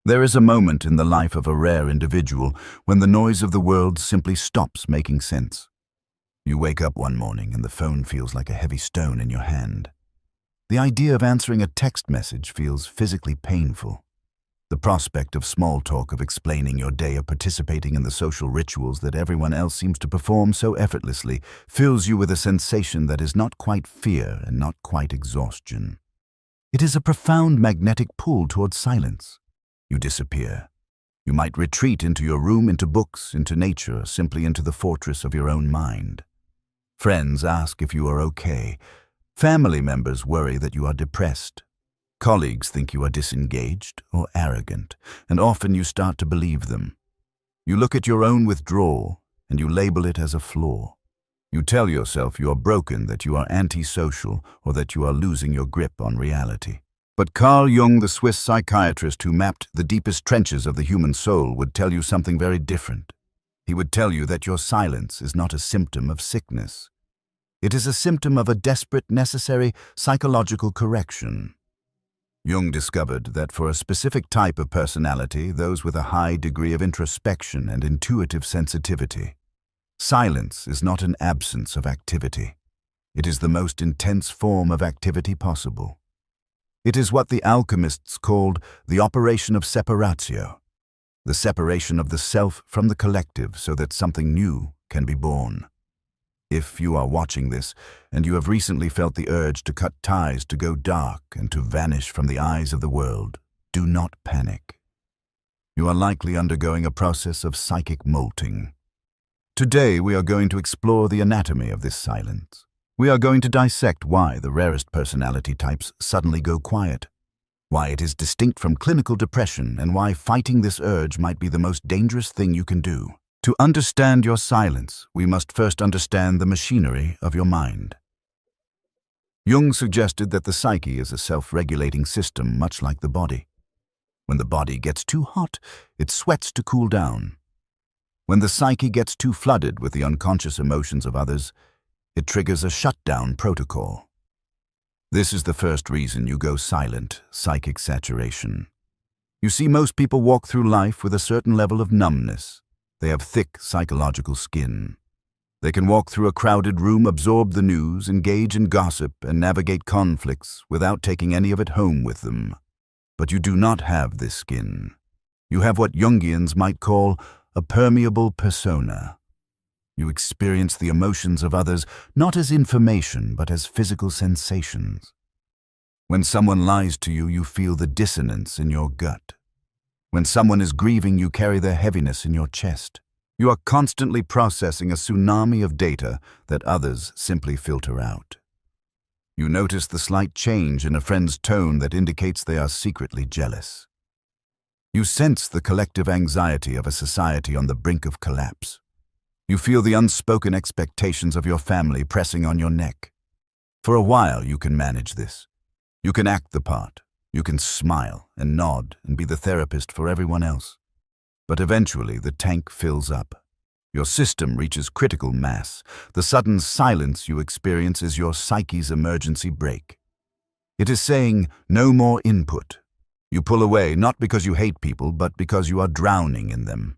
There is a moment in the life of a rare individual when the noise of the world simply stops making sense. You wake up one morning and the phone feels like a heavy stone in your hand. The idea of answering a text message feels physically painful. The prospect of small talk, of explaining your day, of participating in the social rituals that everyone else seems to perform so effortlessly, fills you with a sensation that is not quite fear and not quite exhaustion. It is a profound magnetic pull towards silence. You disappear. You might retreat into your room, into books, into nature, simply into the fortress of your own mind. Friends ask if you are okay. Family members worry that you are depressed. Colleagues think you are disengaged or arrogant, and often you start to believe them. You look at your own withdrawal, and you label it as a flaw. You tell yourself you are broken, that you are antisocial, or that you are losing your grip on reality. But Carl Jung, the Swiss psychiatrist who mapped the deepest trenches of the human soul, would tell you something very different. He would tell you that your silence is not a symptom of sickness. It is a symptom of a desperate, necessary psychological correction. Jung discovered that for a specific type of personality, those with a high degree of introspection and intuitive sensitivity, silence is not an absence of activity. It is the most intense form of activity possible. It is what the alchemists called the operation of separatio, the separation of the self from the collective so that something new can be born. If you are watching this and you have recently felt the urge to cut ties, to go dark, and to vanish from the eyes of the world, do not panic. You are likely undergoing a process of psychic molting. Today we are going to explore the anatomy of this silence. We are going to dissect why the rarest personality types suddenly go quiet, why it is distinct from clinical depression, and why fighting this urge might be the most dangerous thing you can do. To understand your silence, we must first understand the machinery of your mind. Jung suggested that the psyche is a self-regulating system, much like the body. When the body gets too hot, it sweats to cool down. When the psyche gets too flooded with the unconscious emotions of others, it triggers a shutdown protocol. This is the first reason you go silent: psychic saturation. You see, most people walk through life with a certain level of numbness. They have thick psychological skin. They can walk through a crowded room, absorb the news, engage in gossip, and navigate conflicts without taking any of it home with them. But you do not have this skin. You have what Jungians might call a permeable persona. You experience the emotions of others not as information, but as physical sensations. When someone lies to you, you feel the dissonance in your gut. When someone is grieving, you carry their heaviness in your chest. You are constantly processing a tsunami of data that others simply filter out. You notice the slight change in a friend's tone that indicates they are secretly jealous. You sense the collective anxiety of a society on the brink of collapse. You feel the unspoken expectations of your family pressing on your neck. For a while, you can manage this. You can act the part. You can smile and nod and be the therapist for everyone else. But eventually, the tank fills up. Your system reaches critical mass. The sudden silence you experience is your psyche's emergency brake. It is saying, no more input. You pull away not because you hate people, but because you are drowning in them.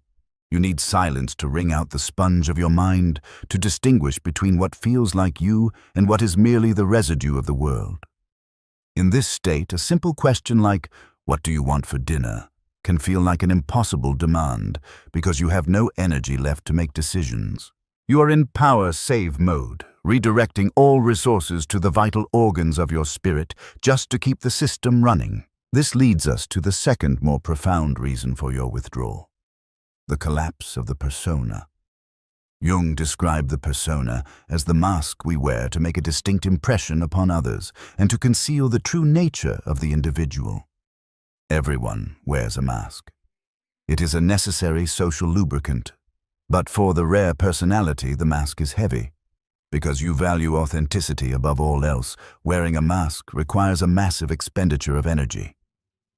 You need silence to wring out the sponge of your mind, to distinguish between what feels like you and what is merely the residue of the world. In this state, a simple question like, "What do you want for dinner?" can feel like an impossible demand because you have no energy left to make decisions. You are in power save mode, redirecting all resources to the vital organs of your spirit just to keep the system running. This leads us to the second, more profound reason for your withdrawal: the collapse of the persona. Jung described the persona as the mask we wear to make a distinct impression upon others and to conceal the true nature of the individual. Everyone wears a mask. It is a necessary social lubricant. But for the rare personality, the mask is heavy. Because you value authenticity above all else, wearing a mask requires a massive expenditure of energy.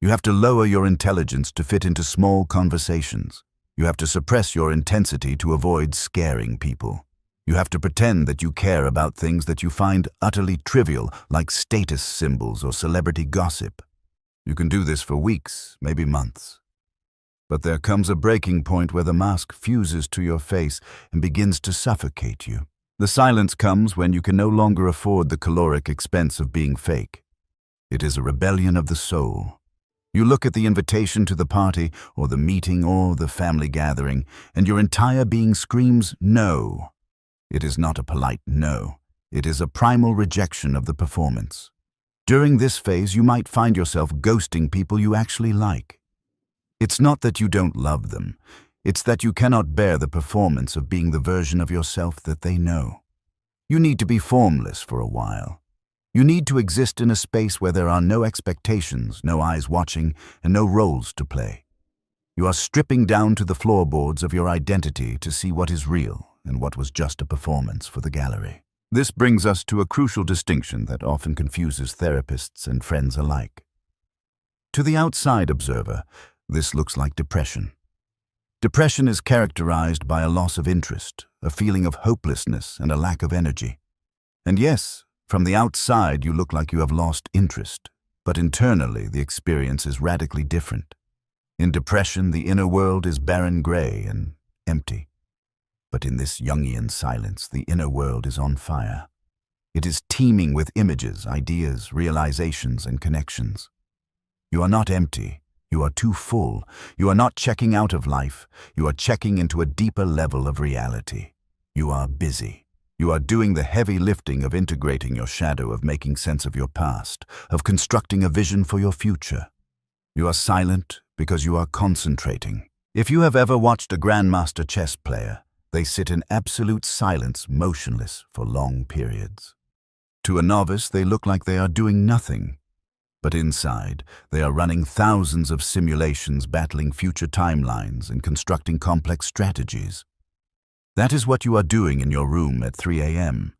You have to lower your intelligence to fit into small conversations. You have to suppress your intensity to avoid scaring people. You have to pretend that you care about things that you find utterly trivial, like status symbols or celebrity gossip. You can do this for weeks, maybe months. But there comes a breaking point where the mask fuses to your face and begins to suffocate you. The silence comes when you can no longer afford the caloric expense of being fake. It is a rebellion of the soul. You look at the invitation to the party or the meeting or the family gathering, and your entire being screams no. It is not a polite no. It is a primal rejection of the performance. During this phase, you might find yourself ghosting people you actually like. It's not that you don't love them. It's that you cannot bear the performance of being the version of yourself that they know. You need to be formless for a while. You need to exist in a space where there are no expectations, no eyes watching, and no roles to play. You are stripping down to the floorboards of your identity to see what is real and what was just a performance for the gallery. This brings us to a crucial distinction that often confuses therapists and friends alike. To the outside observer, this looks like depression. Depression is characterized by a loss of interest, a feeling of hopelessness, and a lack of energy. And yes, from the outside you look like you have lost interest, but internally the experience is radically different. In depression, the inner world is barren gray and empty. But in this Jungian silence, the inner world is on fire. It is teeming with images, ideas, realizations, and connections. You are not empty. You are too full. You are not checking out of life. You are checking into a deeper level of reality. You are busy. You are doing the heavy lifting of integrating your shadow, of making sense of your past, of constructing a vision for your future. You are silent because you are concentrating. If you have ever watched a grandmaster chess player, they sit in absolute silence, motionless for long periods. To a novice, they look like they are doing nothing. But inside, they are running thousands of simulations, battling future timelines and constructing complex strategies. That is what you are doing in your room at 3 a.m.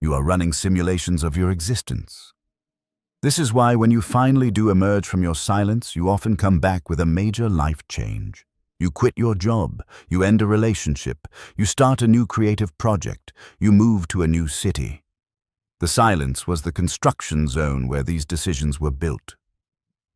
You are running simulations of your existence. This is why when you finally do emerge from your silence, you often come back with a major life change. You quit your job, you end a relationship, you start a new creative project, you move to a new city. The silence was the construction zone where these decisions were built.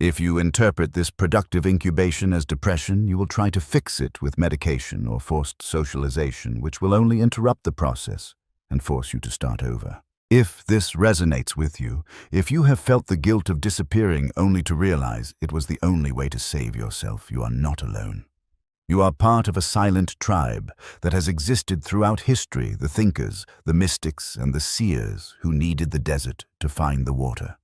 If you interpret this productive incubation as depression, you will try to fix it with medication or forced socialization, which will only interrupt the process and force you to start over. If this resonates with you, if you have felt the guilt of disappearing only to realize it was the only way to save yourself, you are not alone. You are part of a silent tribe that has existed throughout history, the thinkers, the mystics, and the seers who needed the desert to find the water.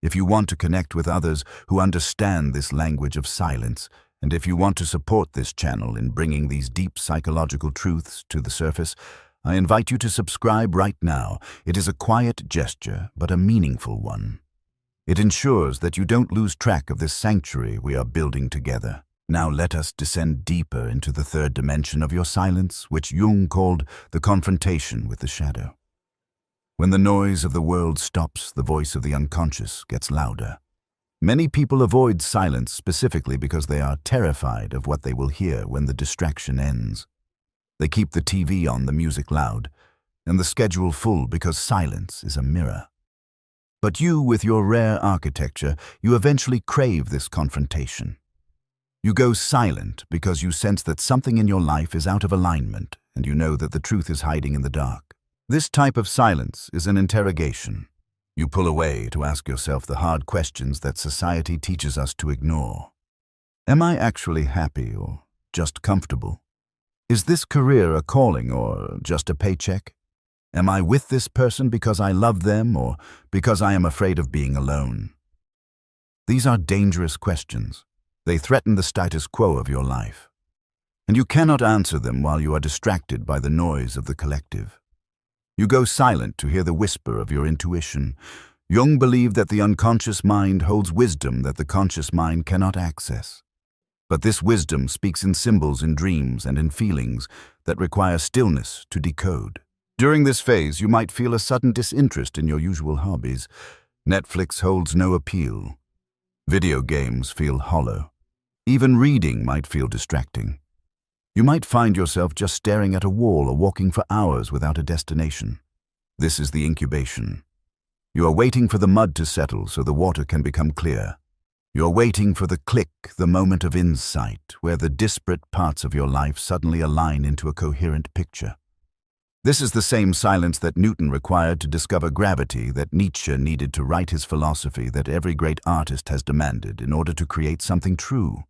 If you want to connect with others who understand this language of silence, and if you want to support this channel in bringing these deep psychological truths to the surface, I invite you to subscribe right now. It is a quiet gesture, but a meaningful one. It ensures that you don't lose track of this sanctuary we are building together. Now let us descend deeper into the third dimension of your silence, which Jung called the confrontation with the shadow. When the noise of the world stops, the voice of the unconscious gets louder. Many people avoid silence specifically because they are terrified of what they will hear when the distraction ends. They keep the TV on, the music loud, and the schedule full because silence is a mirror. But you, with your rare architecture, you eventually crave this confrontation. You go silent because you sense that something in your life is out of alignment, and you know that the truth is hiding in the dark. This type of silence is an interrogation. You pull away to ask yourself the hard questions that society teaches us to ignore. Am I actually happy or just comfortable? Is this career a calling or just a paycheck? Am I with this person because I love them or because I am afraid of being alone? These are dangerous questions. They threaten the status quo of your life. And you cannot answer them while you are distracted by the noise of the collective. You go silent to hear the whisper of your intuition. Jung believed that the unconscious mind holds wisdom that the conscious mind cannot access. But this wisdom speaks in symbols, in dreams, and in feelings that require stillness to decode. During this phase, you might feel a sudden disinterest in your usual hobbies. Netflix holds no appeal. Video games feel hollow. Even reading might feel distracting. You might find yourself just staring at a wall or walking for hours without a destination. This is the incubation. You are waiting for the mud to settle so the water can become clear. You're waiting for the click, the moment of insight, where the disparate parts of your life suddenly align into a coherent picture. This is the same silence that Newton required to discover gravity, that Nietzsche needed to write his philosophy, that every great artist has demanded in order to create something true.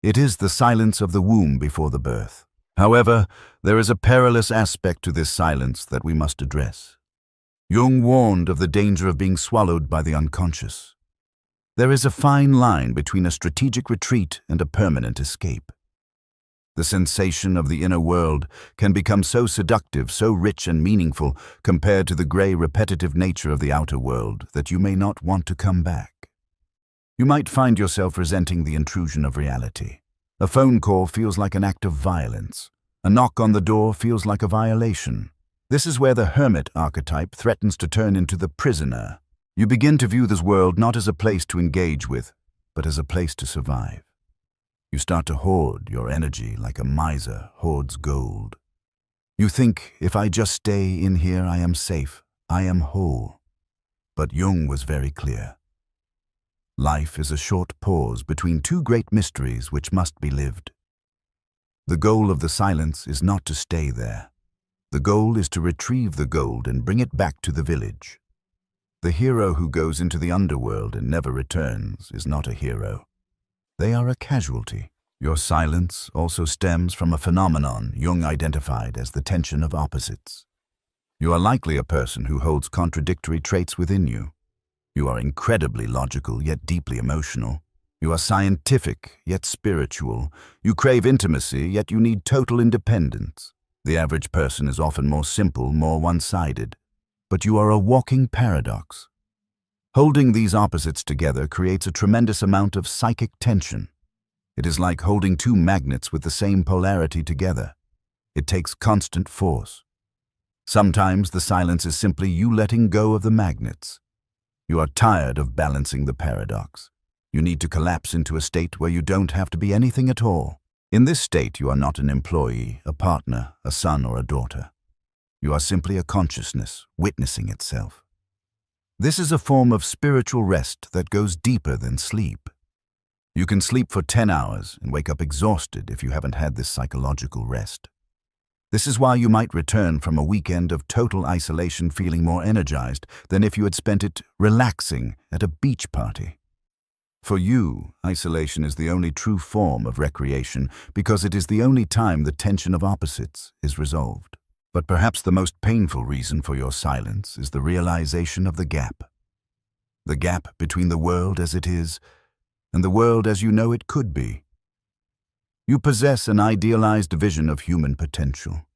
It is the silence of the womb before the birth. However, there is a perilous aspect to this silence that we must address. Jung warned of the danger of being swallowed by the unconscious. There is a fine line between a strategic retreat and a permanent escape. The sensation of the inner world can become so seductive, so rich and meaningful compared to the gray, repetitive nature of the outer world that you may not want to come back. You might find yourself resenting the intrusion of reality. A phone call feels like an act of violence. A knock on the door feels like a violation. This is where the hermit archetype threatens to turn into the prisoner. You begin to view this world not as a place to engage with, but as a place to survive. You start to hoard your energy like a miser hoards gold. You think, if I just stay in here, I am safe, I am whole. But Jung was very clear. Life is a short pause between two great mysteries which must be lived. The goal of the silence is not to stay there. The goal is to retrieve the gold and bring it back to the village. The hero who goes into the underworld and never returns is not a hero. They are a casualty. Your silence also stems from a phenomenon Jung identified as the tension of opposites. You are likely a person who holds contradictory traits within you. You are incredibly logical, yet deeply emotional. You are scientific, yet spiritual. You crave intimacy, yet you need total independence. The average person is often more simple, more one-sided. But you are a walking paradox. Holding these opposites together creates a tremendous amount of psychic tension. It is like holding two magnets with the same polarity together. It takes constant force. Sometimes the silence is simply you letting go of the magnets. You are tired of balancing the paradox. You need to collapse into a state where you don't have to be anything at all. In this state, you are not an employee, a partner, a son, or a daughter. You are simply a consciousness witnessing itself. This is a form of spiritual rest that goes deeper than sleep. You can sleep for 10 hours and wake up exhausted if you haven't had this psychological rest. This is why you might return from a weekend of total isolation feeling more energized than if you had spent it relaxing at a beach party. For you, isolation is the only true form of recreation because it is the only time the tension of opposites is resolved. But perhaps the most painful reason for your silence is the realization of the gap. The gap between the world as it is and the world as you know it could be. You possess an idealized vision of human potential.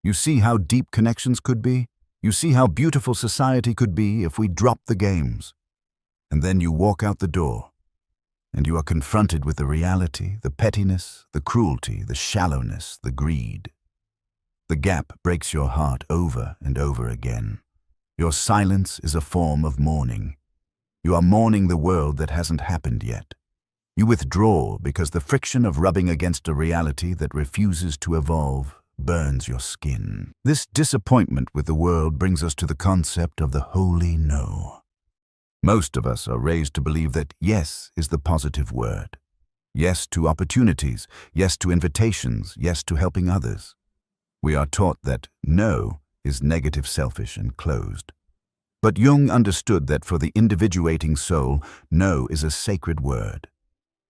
You see how deep connections could be. You see how beautiful society could be if we dropped the games. And then you walk out the door, and you are confronted with the reality, the pettiness, the cruelty, the shallowness, the greed. The gap breaks your heart over and over again. Your silence is a form of mourning. You are mourning the world that hasn't happened yet. You withdraw because the friction of rubbing against a reality that refuses to evolve burns your skin. This disappointment with the world brings us to the concept of the holy no. Most of us are raised to believe that yes is the positive word. Yes to opportunities, yes to invitations, yes to helping others. We are taught that no is negative, selfish, and closed. But Jung understood that for the individuating soul, no is a sacred word.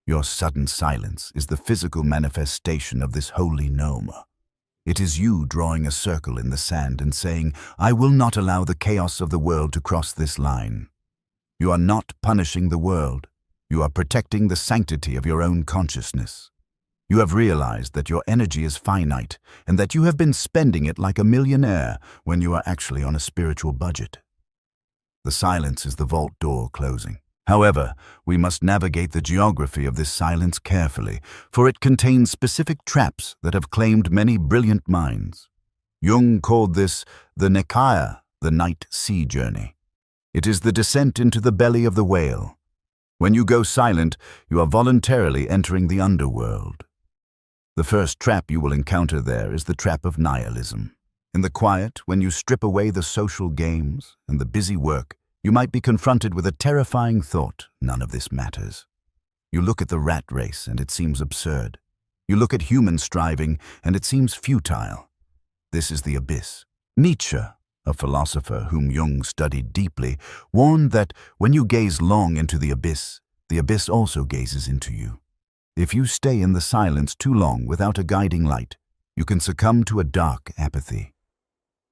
Your sudden silence is the physical manifestation of this holy no. It is you drawing a circle in the sand and saying, I will not allow the chaos of the world to cross this line. You are not punishing the world. You are protecting the sanctity of your own consciousness. You have realized that your energy is finite and that you have been spending it like a millionaire when you are actually on a spiritual budget. The silence is the vault door closing. However, we must navigate the geography of this silence carefully, for it contains specific traps that have claimed many brilliant minds. Jung called this the Nekaya, the night sea journey. It is the descent into the belly of the whale. When you go silent, you are voluntarily entering the underworld. The first trap you will encounter there is the trap of nihilism. In the quiet, when you strip away the social games and the busy work, you might be confronted with a terrifying thought: none of this matters. You look at the rat race and it seems absurd. You look at human striving and it seems futile. This is the abyss. Nietzsche, a philosopher whom Jung studied deeply, warned that when you gaze long into the abyss also gazes into you. If you stay in the silence too long without a guiding light, you can succumb to a dark apathy.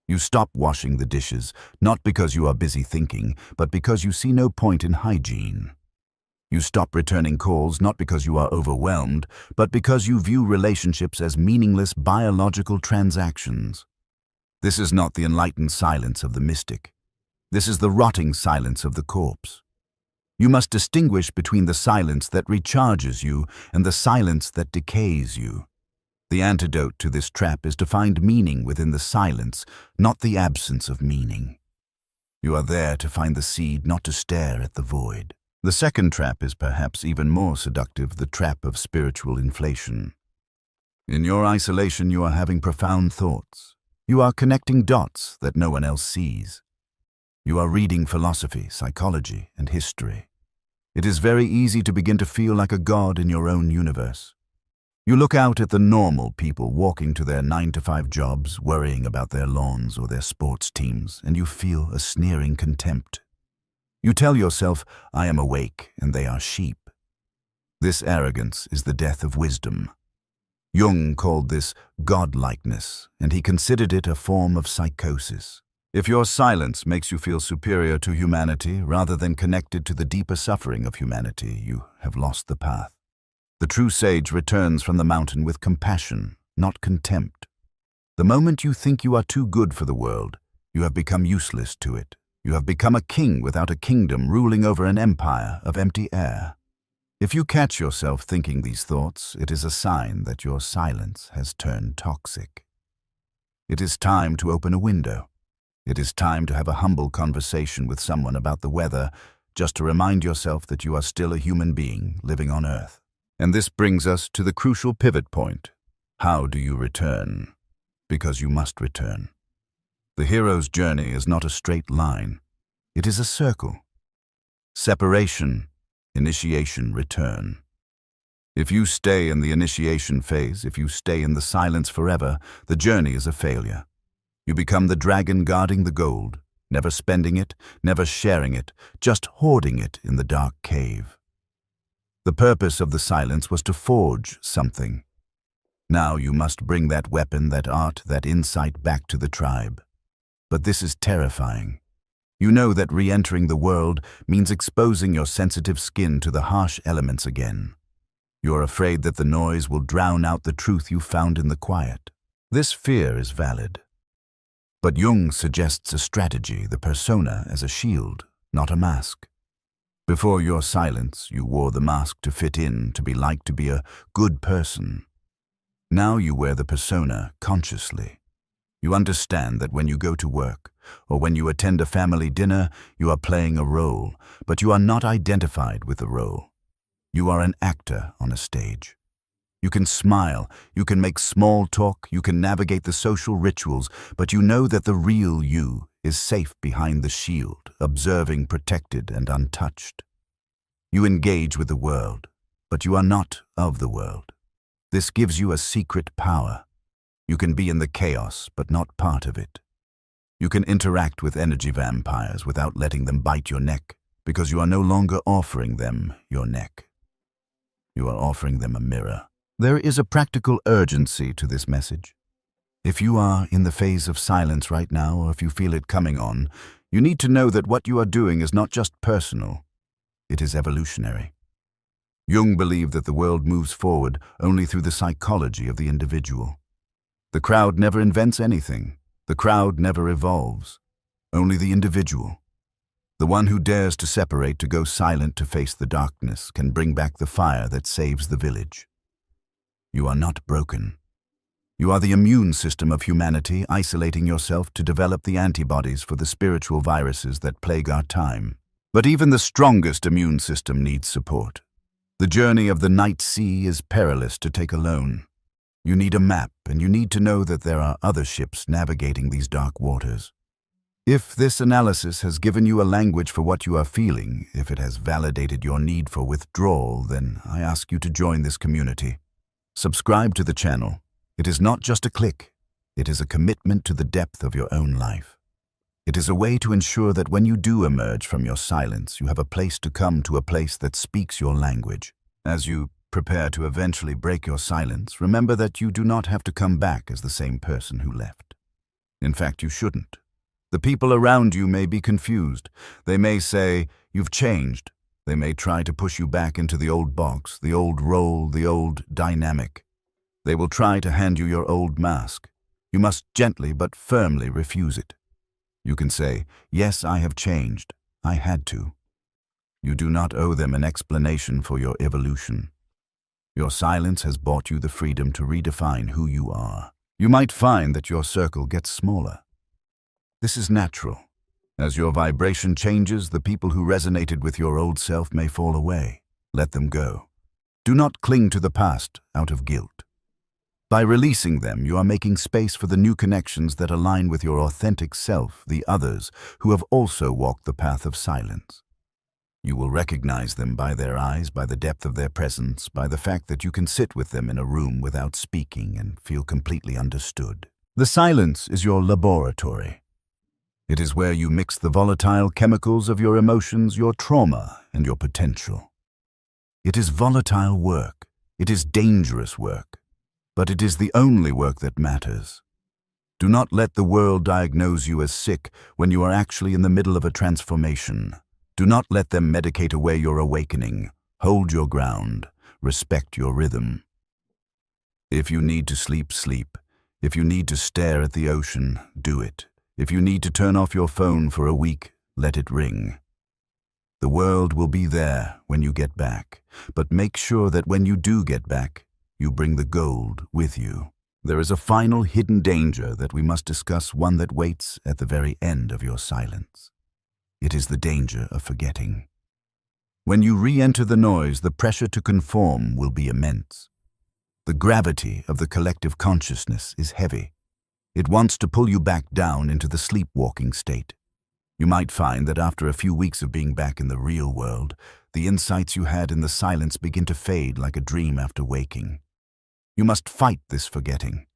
You stop washing the dishes, not because you are busy thinking, but because you see no point in hygiene. You stop returning calls not because you are overwhelmed, but because you view relationships as meaningless biological transactions. This is not the enlightened silence of the mystic. This is the rotting silence of the corpse. You must distinguish between the silence that recharges you and the silence that decays you. The antidote to this trap is to find meaning within the silence, not the absence of meaning. You are there to find the seed, not to stare at the void. The second trap is perhaps even more seductive, the trap of spiritual inflation. In your isolation, you are having profound thoughts. You are connecting dots that no one else sees. You are reading philosophy, psychology, and history. It is very easy to begin to feel like a god in your own universe. You look out at the normal people walking to their 9-to-5 jobs, worrying about their lawns or their sports teams, and you feel a sneering contempt. You tell yourself, I am awake and they are sheep. This arrogance is the death of wisdom. Jung called this godlikeness, and he considered it a form of psychosis. If your silence makes you feel superior to humanity rather than connected to the deeper suffering of humanity, you have lost the path. The true sage returns from the mountain with compassion, not contempt. The moment you think you are too good for the world, you have become useless to it. You have become a king without a kingdom, ruling over an empire of empty air. If you catch yourself thinking these thoughts, it is a sign that your silence has turned toxic. It is time to open a window. It is time to have a humble conversation with someone about the weather, just to remind yourself that you are still a human being living on Earth. And this brings us to the crucial pivot point. How do you return? Because you must return. The hero's journey is not a straight line. It is a circle. Separation, initiation, return. If you stay in the initiation phase, if you stay in the silence forever, the journey is a failure. You become the dragon guarding the gold, never spending it, never sharing it, just hoarding it in the dark cave. The purpose of the silence was to forge something. Now you must bring that weapon, that art, that insight back to the tribe. But this is terrifying. You know that re-entering the world means exposing your sensitive skin to the harsh elements again. You are afraid that the noise will drown out the truth you found in the quiet. This fear is valid. But Jung suggests a strategy, the persona, as a shield, not a mask. Before your silence, you wore the mask to fit in, to be liked, to be a good person. Now you wear the persona consciously. You understand that when you go to work, or when you attend a family dinner, you are playing a role, but you are not identified with the role. You are an actor on a stage. You can smile, you can make small talk, you can navigate the social rituals, but you know that the real you is safe behind the shield, observing, protected, and untouched. You engage with the world, but you are not of the world. This gives you a secret power. You can be in the chaos, but not part of it. You can interact with energy vampires without letting them bite your neck, because you are no longer offering them your neck. You are offering them a mirror. There is a practical urgency to this message. If you are in the phase of silence right now, or if you feel it coming on, you need to know that what you are doing is not just personal, it is evolutionary. Jung believed that the world moves forward only through the psychology of the individual. The crowd never invents anything. The crowd never evolves. Only the individual. The one who dares to separate, to go silent, to face the darkness, can bring back the fire that saves the village. You are not broken. You are the immune system of humanity, isolating yourself to develop the antibodies for the spiritual viruses that plague our time. But even the strongest immune system needs support. The journey of the night sea is perilous to take alone. You need a map, and you need to know that there are other ships navigating these dark waters. If this analysis has given you a language for what you are feeling, if it has validated your need for withdrawal, then I ask you to join this community. Subscribe to the channel. It is not just a click. It is a commitment to the depth of your own life. It is a way to ensure that when you do emerge from your silence, you have a place to come to, a place that speaks your language. As you prepare to eventually break your silence, remember that you do not have to come back as the same person who left. In fact, you shouldn't. The people around you may be confused. They may say, "You've changed." They may try to push you back into the old box, the old role, the old dynamic. They will try to hand you your old mask. You must gently but firmly refuse it. You can say, "Yes, I have changed. I had to." You do not owe them an explanation for your evolution. Your silence has bought you the freedom to redefine who you are. You might find that your circle gets smaller. This is natural. As your vibration changes, the people who resonated with your old self may fall away. Let them go. Do not cling to the past out of guilt. By releasing them, you are making space for the new connections that align with your authentic self, the others who have also walked the path of silence. You will recognize them by their eyes, by the depth of their presence, by the fact that you can sit with them in a room without speaking and feel completely understood. The silence is your laboratory. It is where you mix the volatile chemicals of your emotions, your trauma, and your potential. It is volatile work. It is dangerous work. But it is the only work that matters. Do not let the world diagnose you as sick when you are actually in the middle of a transformation. Do not let them medicate away your awakening. Hold your ground. Respect your rhythm. If you need to sleep, sleep. If you need to stare at the ocean, do it. If you need to turn off your phone for a week, let it ring. The world will be there when you get back, but make sure that when you do get back, you bring the gold with you. There is a final hidden danger that we must discuss, one that waits at the very end of your silence. It is the danger of forgetting. When you re-enter the noise, the pressure to conform will be immense. The gravity of the collective consciousness is heavy. It wants to pull you back down into the sleepwalking state. You might find that after a few weeks of being back in the real world, the insights you had in the silence begin to fade like a dream after waking. You must fight this forgetting.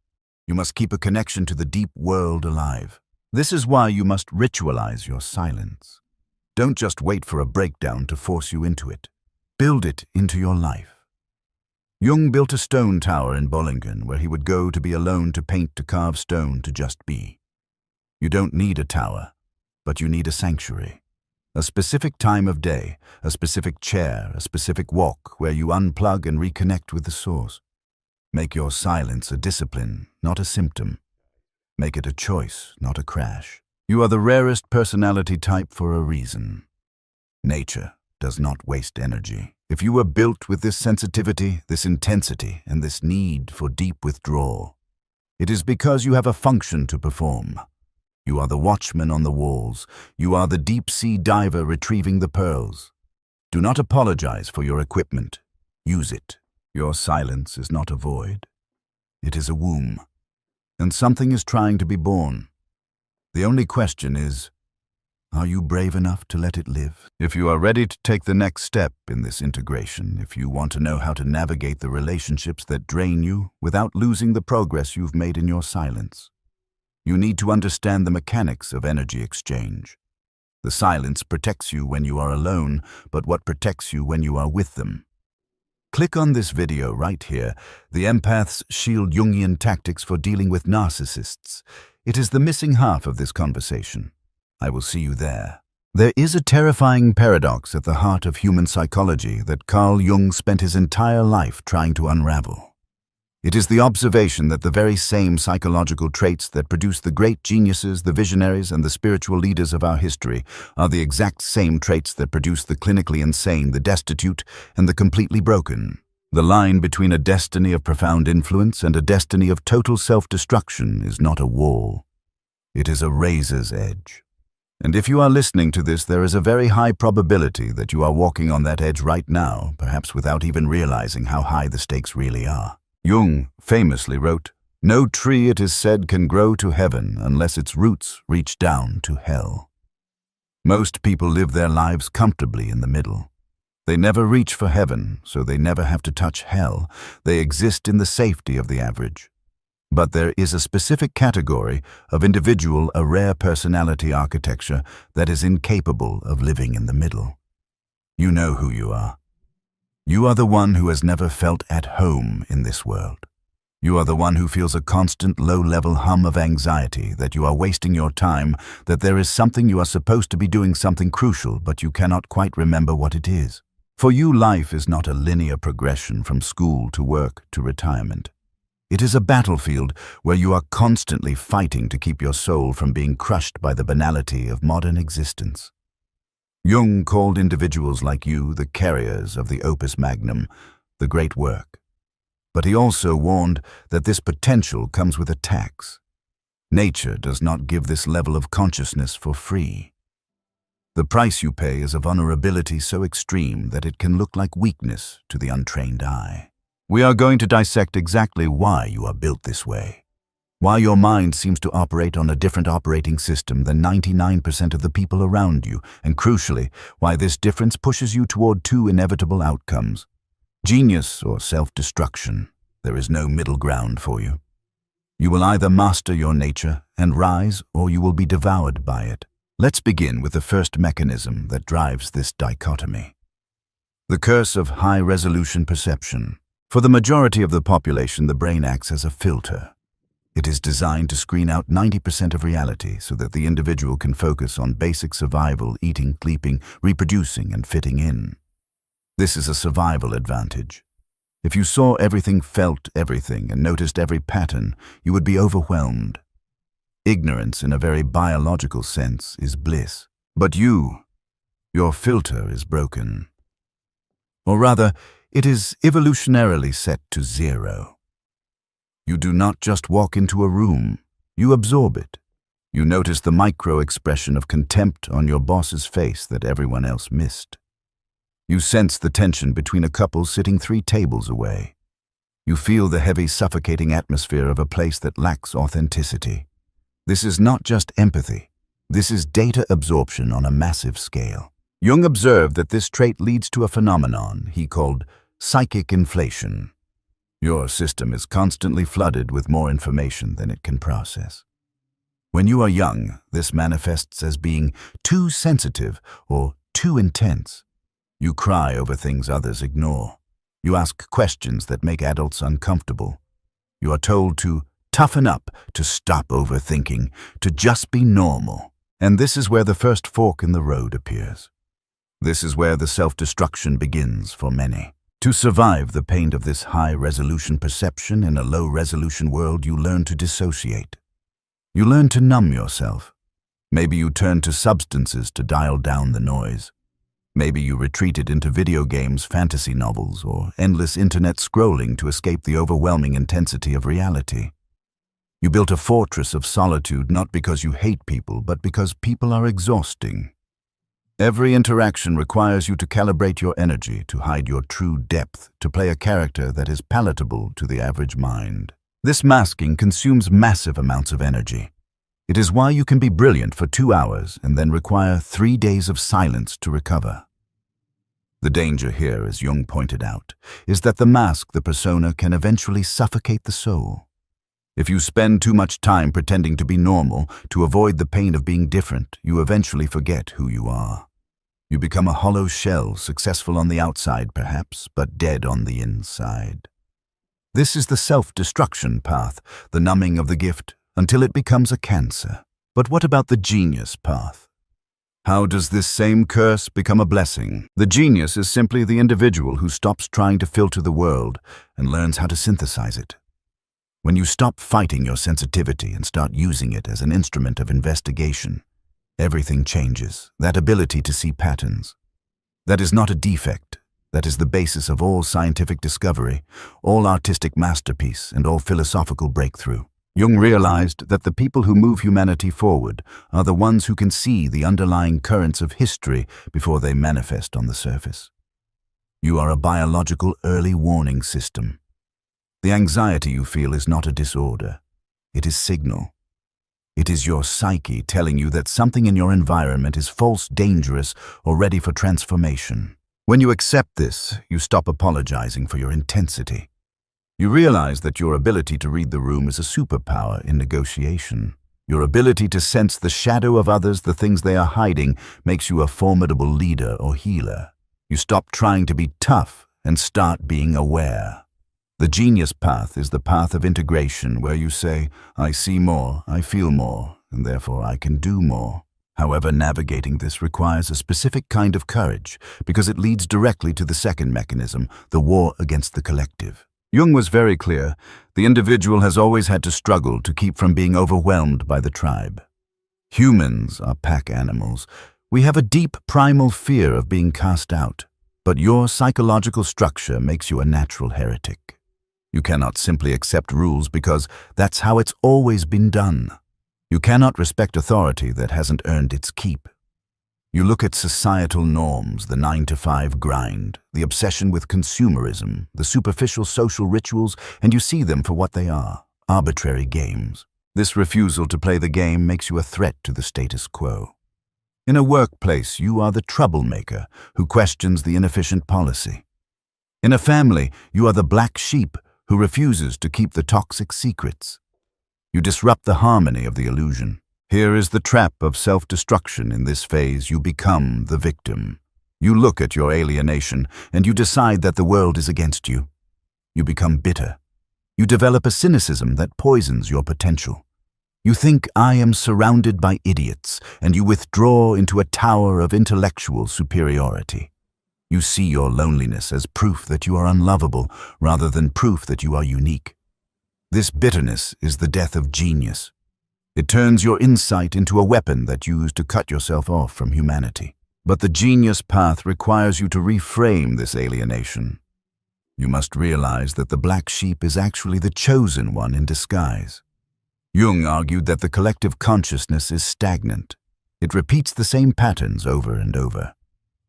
You must keep a connection to the deep world alive. This is why you must ritualize your silence. Don't just wait for a breakdown to force you into it. Build it into your life. Jung built a stone tower in Bollingen where he would go to be alone, to paint, to carve stone, to just be. You don't need a tower, but you need a sanctuary. A specific time of day, a specific chair, a specific walk where you unplug and reconnect with the source. Make your silence a discipline, not a symptom. Make it a choice, not a crash. You are the rarest personality type for a reason. Nature does not waste energy. If you were built with this sensitivity, this intensity, and this need for deep withdrawal, it is because you have a function to perform. You are the watchman on the walls. You are the deep-sea diver retrieving the pearls. Do not apologize for your equipment. Use it. Your silence is not a void. It is a womb. And something is trying to be born. The only question is, are you brave enough to let it live? If you are ready to take the next step in this integration, if you want to know how to navigate the relationships that drain you without losing the progress you've made in your silence, you need to understand the mechanics of energy exchange. The silence protects you when you are alone, but what protects you when you are with them? Click on this video right here, The Empath's Shield: Jungian Tactics for Dealing with Narcissists. It is the missing half of this conversation. I will see you there. There is a terrifying paradox at the heart of human psychology that Carl Jung spent his entire life trying to unravel. It is the observation that the very same psychological traits that produce the great geniuses, the visionaries, and the spiritual leaders of our history are the exact same traits that produce the clinically insane, the destitute, and the completely broken. The line between a destiny of profound influence and a destiny of total self-destruction is not a wall. It is a razor's edge. And if you are listening to this, there is a very high probability that you are walking on that edge right now, perhaps without even realizing how high the stakes really are. Jung famously wrote, No tree, it is said, can grow to heaven unless its roots reach down to hell. Most people live their lives comfortably in the middle. They never reach for heaven, so they never have to touch hell. They exist in the safety of the average. But there is a specific category of individual, a rare personality architecture that is incapable of living in the middle. You know who you are. You are the one who has never felt at home in this world. You are the one who feels a constant low-level hum of anxiety, that you are wasting your time, that there is something you are supposed to be doing, something crucial, but you cannot quite remember what it is. For you, life is not a linear progression from school to work to retirement. It is a battlefield where you are constantly fighting to keep your soul from being crushed by the banality of modern existence. Jung called individuals like you the carriers of the opus magnum, the great work. But he also warned that this potential comes with a tax. Nature does not give this level of consciousness for free. The price you pay is a vulnerability so extreme that it can look like weakness to the untrained eye. We are going to dissect exactly why you are built this way, why your mind seems to operate on a different operating system than 99% of the people around you, and crucially, why this difference pushes you toward two inevitable outcomes: genius or self-destruction. There is no middle ground for you. You will either master your nature and rise, or you will be devoured by it. Let's begin with the first mechanism that drives this dichotomy. The curse of high-resolution perception. For the majority of the population, the brain acts as a filter. It is designed to screen out 90% of reality so that the individual can focus on basic survival, eating, sleeping, reproducing, and fitting in. This is a survival advantage. If you saw everything, felt everything, and noticed every pattern, you would be overwhelmed. Ignorance, in a very biological sense, is bliss. But your filter is broken. Or rather, it is evolutionarily set to 0. You do not just walk into a room, you absorb it. You notice the micro-expression of contempt on your boss's face that everyone else missed. You sense the tension between a couple sitting 3 tables away. You feel the heavy, suffocating atmosphere of a place that lacks authenticity. This is not just empathy. This is data absorption on a massive scale. Jung observed that this trait leads to a phenomenon he called psychic inflation. Your system is constantly flooded with more information than it can process. When you are young, this manifests as being too sensitive or too intense. You cry over things others ignore. You ask questions that make adults uncomfortable. You are told to toughen up, to stop overthinking, to just be normal. And this is where the first fork in the road appears. This is where the self-destruction begins for many. To survive the pain of this high-resolution perception in a low-resolution world, you learn to dissociate. You learn to numb yourself. Maybe you turn to substances to dial down the noise. Maybe you retreated into video games, fantasy novels, or endless internet scrolling to escape the overwhelming intensity of reality. You built a fortress of solitude not because you hate people, but because people are exhausting. Every interaction requires you to calibrate your energy, to hide your true depth, to play a character that is palatable to the average mind. This masking consumes massive amounts of energy. It is why you can be brilliant for 2 hours and then require 3 days of silence to recover. The danger here, as Jung pointed out, is that the mask, the persona, can eventually suffocate the soul. If you spend too much time pretending to be normal, to avoid the pain of being different, you eventually forget who you are. You become a hollow shell, successful on the outside perhaps, but dead on the inside. This is the self-destruction path, the numbing of the gift, until it becomes a cancer. But what about the genius path? How does this same curse become a blessing? The genius is simply the individual who stops trying to filter the world and learns how to synthesize it. When you stop fighting your sensitivity and start using it as an instrument of investigation, everything changes. That ability to see patterns. That is not a defect. That is the basis of all scientific discovery, all artistic masterpiece, and all philosophical breakthrough. Jung realized that the people who move humanity forward are the ones who can see the underlying currents of history before they manifest on the surface. You are a biological early warning system. The anxiety you feel is not a disorder. It is signal. It is your psyche telling you that something in your environment is false, dangerous, or ready for transformation. When you accept this, you stop apologizing for your intensity. You realize that your ability to read the room is a superpower in negotiation. Your ability to sense the shadow of others, the things they are hiding, makes you a formidable leader or healer. You stop trying to be tough and start being aware. The genius path is the path of integration, where you say, I see more, I feel more, and therefore I can do more. However, navigating this requires a specific kind of courage, because it leads directly to the second mechanism, the war against the collective. Jung was very clear: the individual has always had to struggle to keep from being overwhelmed by the tribe. Humans are pack animals. We have a deep primal fear of being cast out, but your psychological structure makes you a natural heretic. You cannot simply accept rules because that's how it's always been done. You cannot respect authority that hasn't earned its keep. You look at societal norms, the 9-to-5 grind, the obsession with consumerism, the superficial social rituals, and you see them for what they are, arbitrary games. This refusal to play the game makes you a threat to the status quo. In a workplace, you are the troublemaker who questions the inefficient policy. In a family, you are the black sheep who refuses to keep the toxic secrets. You disrupt the harmony of the illusion. Here is the trap of self-destruction. In this phase, you become the victim. You look at your alienation and you decide that the world is against you. You become bitter. You develop a cynicism that poisons your potential. You think, I am surrounded by idiots, and you withdraw into a tower of intellectual superiority. You see your loneliness as proof that you are unlovable rather than proof that you are unique. This bitterness is the death of genius. It turns your insight into a weapon that you use to cut yourself off from humanity. But the genius path requires you to reframe this alienation. You must realize that the black sheep is actually the chosen one in disguise. Jung argued that the collective consciousness is stagnant. It repeats the same patterns over and over.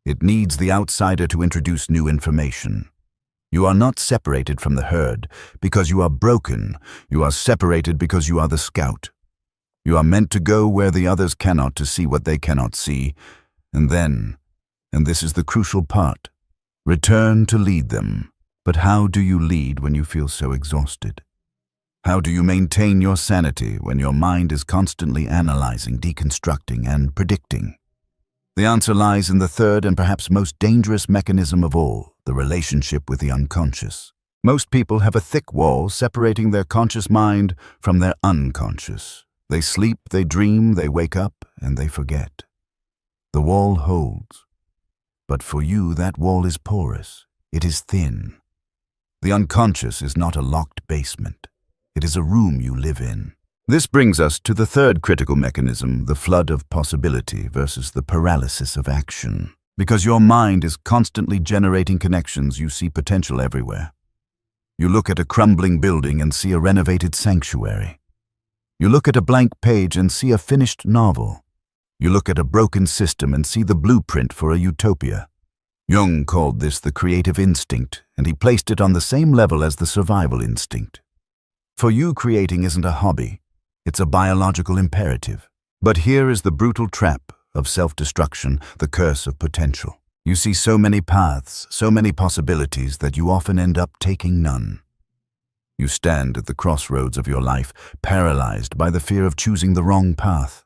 It needs the outsider to introduce new information. You are not separated from the herd because you are broken. You are separated because you are the scout. You are meant to go where the others cannot, to see what they cannot see. And then, and this is the crucial part, return to lead them. But how do you lead when you feel so exhausted? How do you maintain your sanity when your mind is constantly analyzing, deconstructing, and predicting? The answer lies in the third and perhaps most dangerous mechanism of all, the relationship with the unconscious. Most people have a thick wall separating their conscious mind from their unconscious. They sleep, they dream, they wake up, and they forget. The wall holds. But for you, that wall is porous. It is thin. The unconscious is not a locked basement. It is a room you live in. This brings us to the third critical mechanism, the flood of possibility versus the paralysis of action. Because your mind is constantly generating connections, you see potential everywhere. You look at a crumbling building and see a renovated sanctuary. You look at a blank page and see a finished novel. You look at a broken system and see the blueprint for a utopia. Jung called this the creative instinct, and he placed it on the same level as the survival instinct. For you, creating isn't a hobby. It's a biological imperative. But here is the brutal trap of self-destruction, the curse of potential. You see so many paths, so many possibilities that you often end up taking none. You stand at the crossroads of your life, paralyzed by the fear of choosing the wrong path.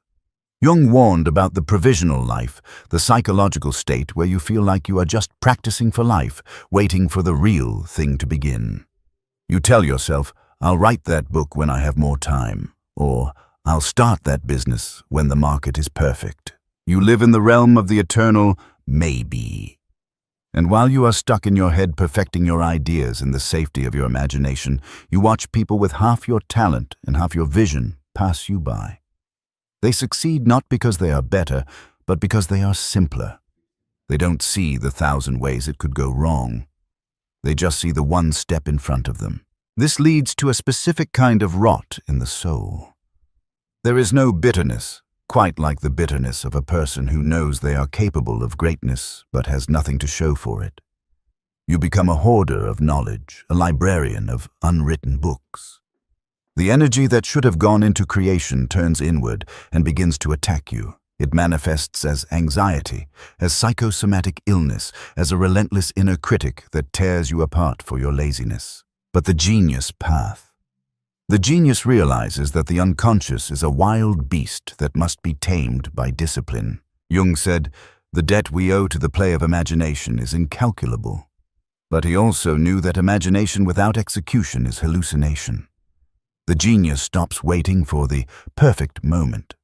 Jung warned about the provisional life, the psychological state where you feel like you are just practicing for life, waiting for the real thing to begin. You tell yourself, I'll write that book when I have more time. Or, I'll start that business when the market is perfect. You live in the realm of the eternal maybe. And while you are stuck in your head perfecting your ideas in the safety of your imagination, you watch people with half your talent and half your vision pass you by. They succeed not because they are better, but because they are simpler. They don't see the 1,000 ways it could go wrong. They just see the one step in front of them. This leads to a specific kind of rot in the soul. There is no bitterness, quite like the bitterness of a person who knows they are capable of greatness but has nothing to show for it. You become a hoarder of knowledge, a librarian of unwritten books. The energy that should have gone into creation turns inward and begins to attack you. It manifests as anxiety, as psychosomatic illness, as a relentless inner critic that tears you apart for your laziness. But the genius path. The genius realizes that the unconscious is a wild beast that must be tamed by discipline. Jung said, "The debt we owe to the play of imagination is incalculable." But he also knew that imagination without execution is hallucination. The genius stops waiting for the perfect moment.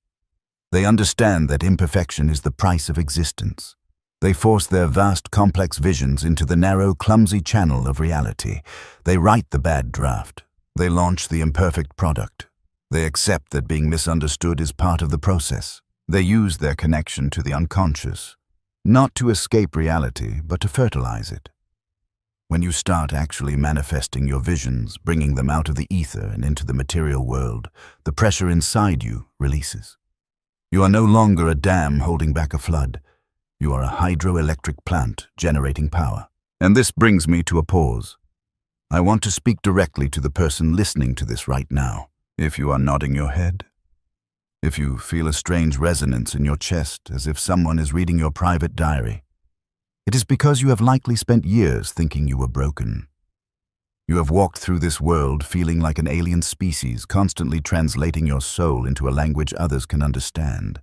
They understand that imperfection is the price of existence. They force their vast, complex visions into the narrow, clumsy channel of reality. They write the bad draft. They launch the imperfect product. They accept that being misunderstood is part of the process. They use their connection to the unconscious, not to escape reality, but to fertilize it. When you start actually manifesting your visions, bringing them out of the ether and into the material world, the pressure inside you releases. You are no longer a dam holding back a flood. You are a hydroelectric plant generating power. And this brings me to a pause. I want to speak directly to the person listening to this right now. If you are nodding your head, if you feel a strange resonance in your chest as if someone is reading your private diary, it is because you have likely spent years thinking you were broken. You have walked through this world feeling like an alien species, constantly translating your soul into a language others can understand.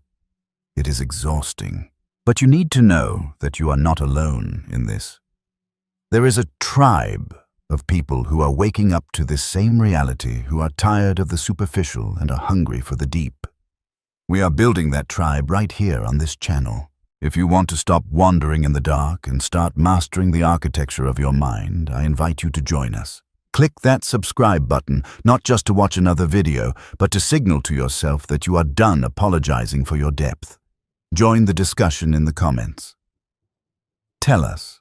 It is exhausting. But you need to know that you are not alone in this. There is a tribe of people who are waking up to this same reality, who are tired of the superficial and are hungry for the deep. We are building that tribe right here on this channel. If you want to stop wandering in the dark and start mastering the architecture of your mind, I invite you to join us. Click that subscribe button, not just to watch another video, but to signal to yourself that you are done apologizing for your depth. Join the discussion in the comments. Tell us,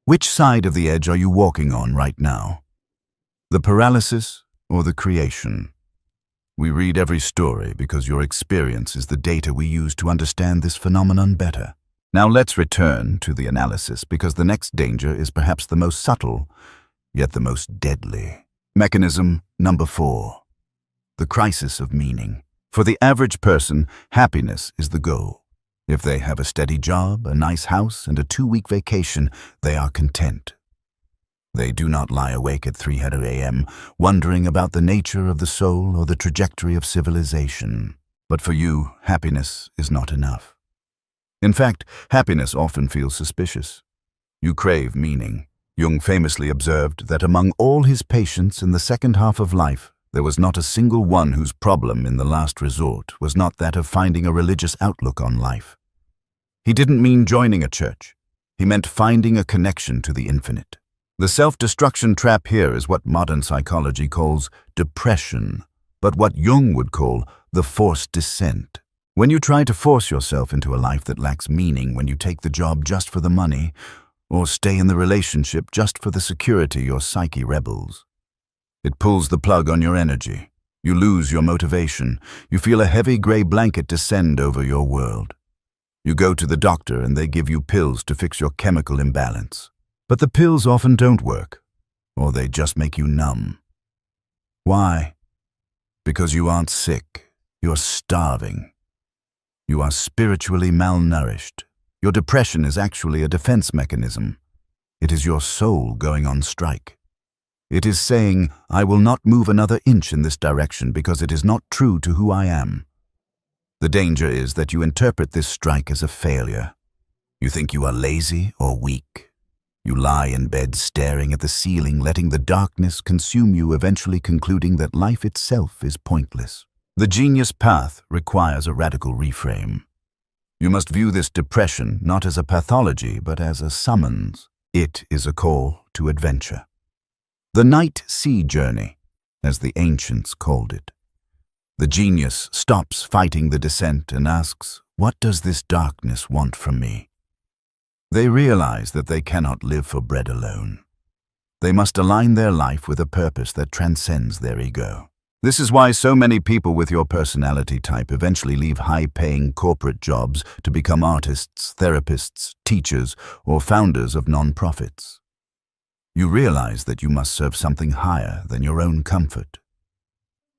which side of the edge are you walking on right now? The paralysis or the creation? We read every story because your experience is the data we use to understand this phenomenon better. Now let's return to the analysis, because the next danger is perhaps the most subtle, yet the most deadly. Mechanism number 4. The crisis of meaning. For the average person, happiness is the goal. If they have a steady job, a nice house, and a 2-week vacation, they are content. They do not lie awake at 3 a.m. wondering about the nature of the soul or the trajectory of civilization. But for you, happiness is not enough. In fact, happiness often feels suspicious. You crave meaning. Jung famously observed that among all his patients in the second half of life, there was not a single one whose problem in the last resort was not that of finding a religious outlook on life. He didn't mean joining a church. He meant finding a connection to the infinite. The self-destruction trap here is what modern psychology calls depression, but what Jung would call the forced descent. When you try to force yourself into a life that lacks meaning, when you take the job just for the money, or stay in the relationship just for the security your psyche rebels, it pulls the plug on your energy. You lose your motivation. You feel a heavy gray blanket descend over your world. You go to the doctor and they give you pills to fix your chemical imbalance. But the pills often don't work, or they just make you numb. Why? Because you aren't sick. You're starving. You are spiritually malnourished. Your depression is actually a defense mechanism. It is your soul going on strike. It is saying, I will not move another inch in this direction because it is not true to who I am. The danger is that you interpret this strike as a failure. You think you are lazy or weak. You lie in bed staring at the ceiling, letting the darkness consume you, eventually concluding that life itself is pointless. The genius path requires a radical reframe. You must view this depression not as a pathology, but as a summons. It is a call to adventure. The night sea journey, as the ancients called it. The genius stops fighting the descent and asks, what does this darkness want from me? They realize that they cannot live for bread alone. They must align their life with a purpose that transcends their ego. This is why so many people with your personality type eventually leave high-paying corporate jobs to become artists, therapists, teachers, or founders of non-profits. You realize that you must serve something higher than your own comfort.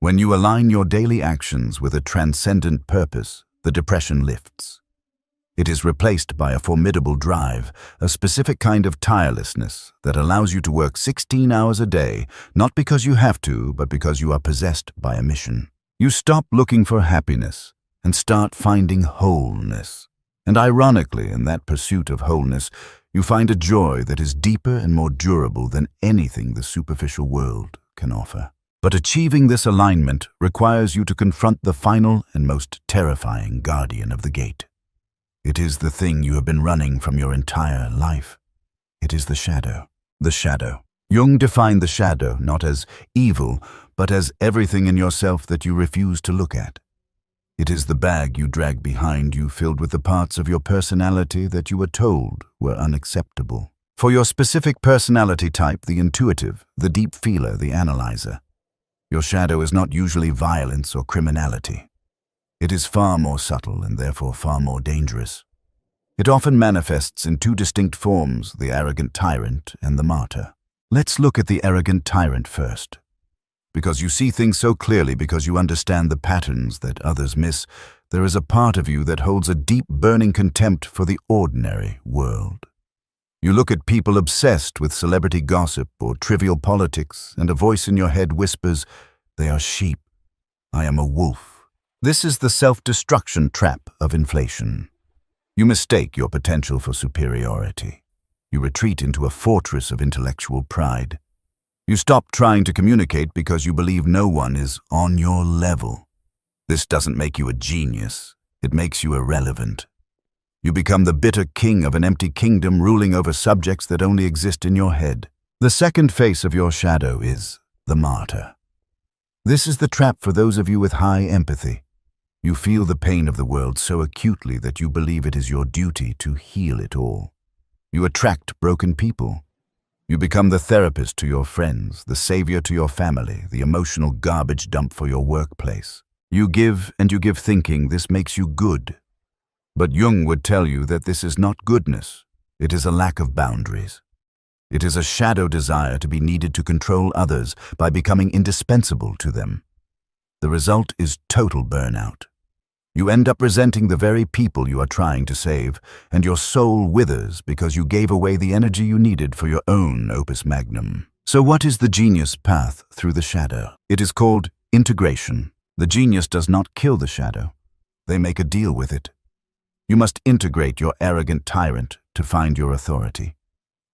When you align your daily actions with a transcendent purpose, the depression lifts. It is replaced by a formidable drive, a specific kind of tirelessness that allows you to work 16 hours a day, not because you have to, but because you are possessed by a mission. You stop looking for happiness and start finding wholeness. And ironically, in that pursuit of wholeness, you find a joy that is deeper and more durable than anything the superficial world can offer. But achieving this alignment requires you to confront the final and most terrifying guardian of the gate. It is the thing you have been running from your entire life. It is the shadow. The shadow. Jung defined the shadow not as evil, but as everything in yourself that you refuse to look at. It is the bag you drag behind you filled with the parts of your personality that you were told were unacceptable. For your specific personality type, the intuitive, the deep feeler, the analyzer, your shadow is not usually violence or criminality. It is far more subtle and therefore far more dangerous. It often manifests in two distinct forms, the arrogant tyrant and the martyr. Let's look at the arrogant tyrant first. Because you see things so clearly, because you understand the patterns that others miss, there is a part of you that holds a deep, burning contempt for the ordinary world. You look at people obsessed with celebrity gossip or trivial politics, and a voice in your head whispers, "They are sheep. I am a wolf." This is the self-destruction trap of inflation. You mistake your potential for superiority. You retreat into a fortress of intellectual pride. You stop trying to communicate because you believe no one is on your level. This doesn't make you a genius. It makes you irrelevant. You become the bitter king of an empty kingdom ruling over subjects that only exist in your head. The second face of your shadow is the martyr. This is the trap for those of you with high empathy. You feel the pain of the world so acutely that you believe it is your duty to heal it all. You attract broken people. You become the therapist to your friends, the savior to your family, the emotional garbage dump for your workplace. You give and you give thinking this makes you good. But Jung would tell you that this is not goodness. It is a lack of boundaries. It is a shadow desire to be needed to control others by becoming indispensable to them. The result is total burnout. You end up resenting the very people you are trying to save, and your soul withers because you gave away the energy you needed for your own opus magnum. So what is the genius path through the shadow? It is called integration. The genius does not kill the shadow. They make a deal with it. You must integrate your arrogant tyrant to find your authority.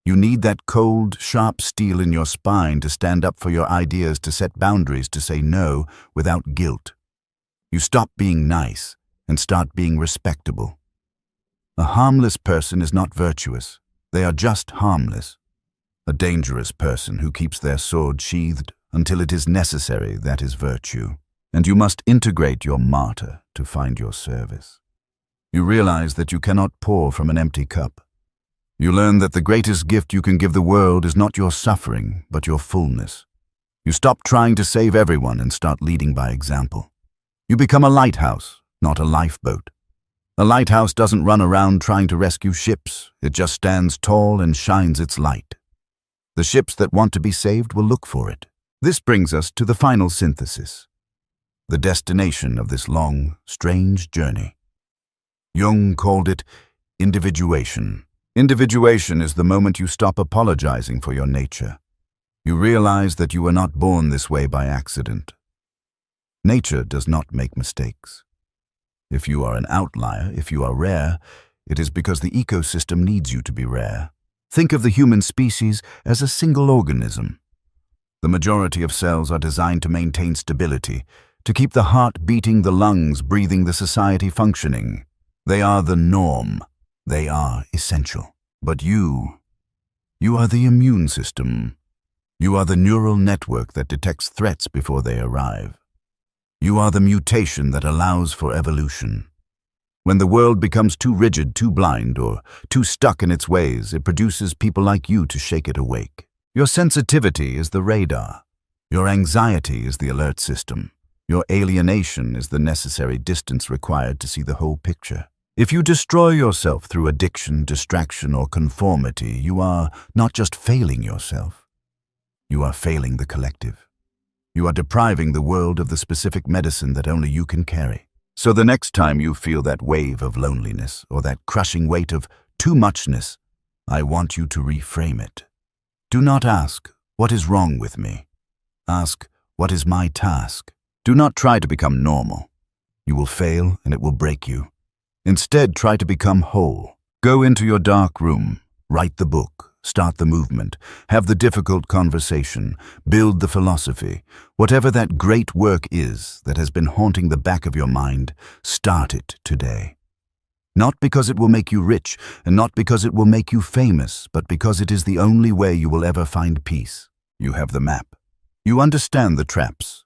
You need that cold, sharp steel in your spine to stand up for your ideas, to set boundaries, to say no without guilt. You stop being nice and start being respectable. A harmless person is not virtuous. They are just harmless. A dangerous person who keeps their sword sheathed until it is necessary, that is virtue. And you must integrate your martyr to find your service. You realize that you cannot pour from an empty cup. You learn that the greatest gift you can give the world is not your suffering, but your fullness. You stop trying to save everyone and start leading by example. You become a lighthouse, not a lifeboat. A lighthouse doesn't run around trying to rescue ships. It just stands tall and shines its light. The ships that want to be saved will look for it. This brings us to the final synthesis, the destination of this long, strange journey. Jung called it individuation. Individuation is the moment you stop apologizing for your nature. You realize that you were not born this way by accident. Nature does not make mistakes. If you are an outlier, if you are rare, it is because the ecosystem needs you to be rare. Think of the human species as a single organism. The majority of cells are designed to maintain stability, to keep the heart beating, the lungs breathing, the society functioning. They are the norm. They are essential. But you are the immune system. You are the neural network that detects threats before they arrive. You are the mutation that allows for evolution. When the world becomes too rigid, too blind, or too stuck in its ways, it produces people like you to shake it awake. Your sensitivity is the radar. Your anxiety is the alert system. Your alienation is the necessary distance required to see the whole picture. If you destroy yourself through addiction, distraction, or conformity, you are not just failing yourself, you are failing the collective. You are depriving the world of the specific medicine that only you can carry. So the next time you feel that wave of loneliness or that crushing weight of too muchness, I want you to reframe it. Do not ask, what is wrong with me? Ask, what is my task? Do not try to become normal. You will fail and it will break you. Instead, try to become whole. Go into your dark room, write the book, start the movement, have the difficult conversation, build the philosophy. Whatever that great work is that has been haunting the back of your mind, start it today. Not because it will make you rich, and not because it will make you famous, but because it is the only way you will ever find peace. You have the map. You understand the traps.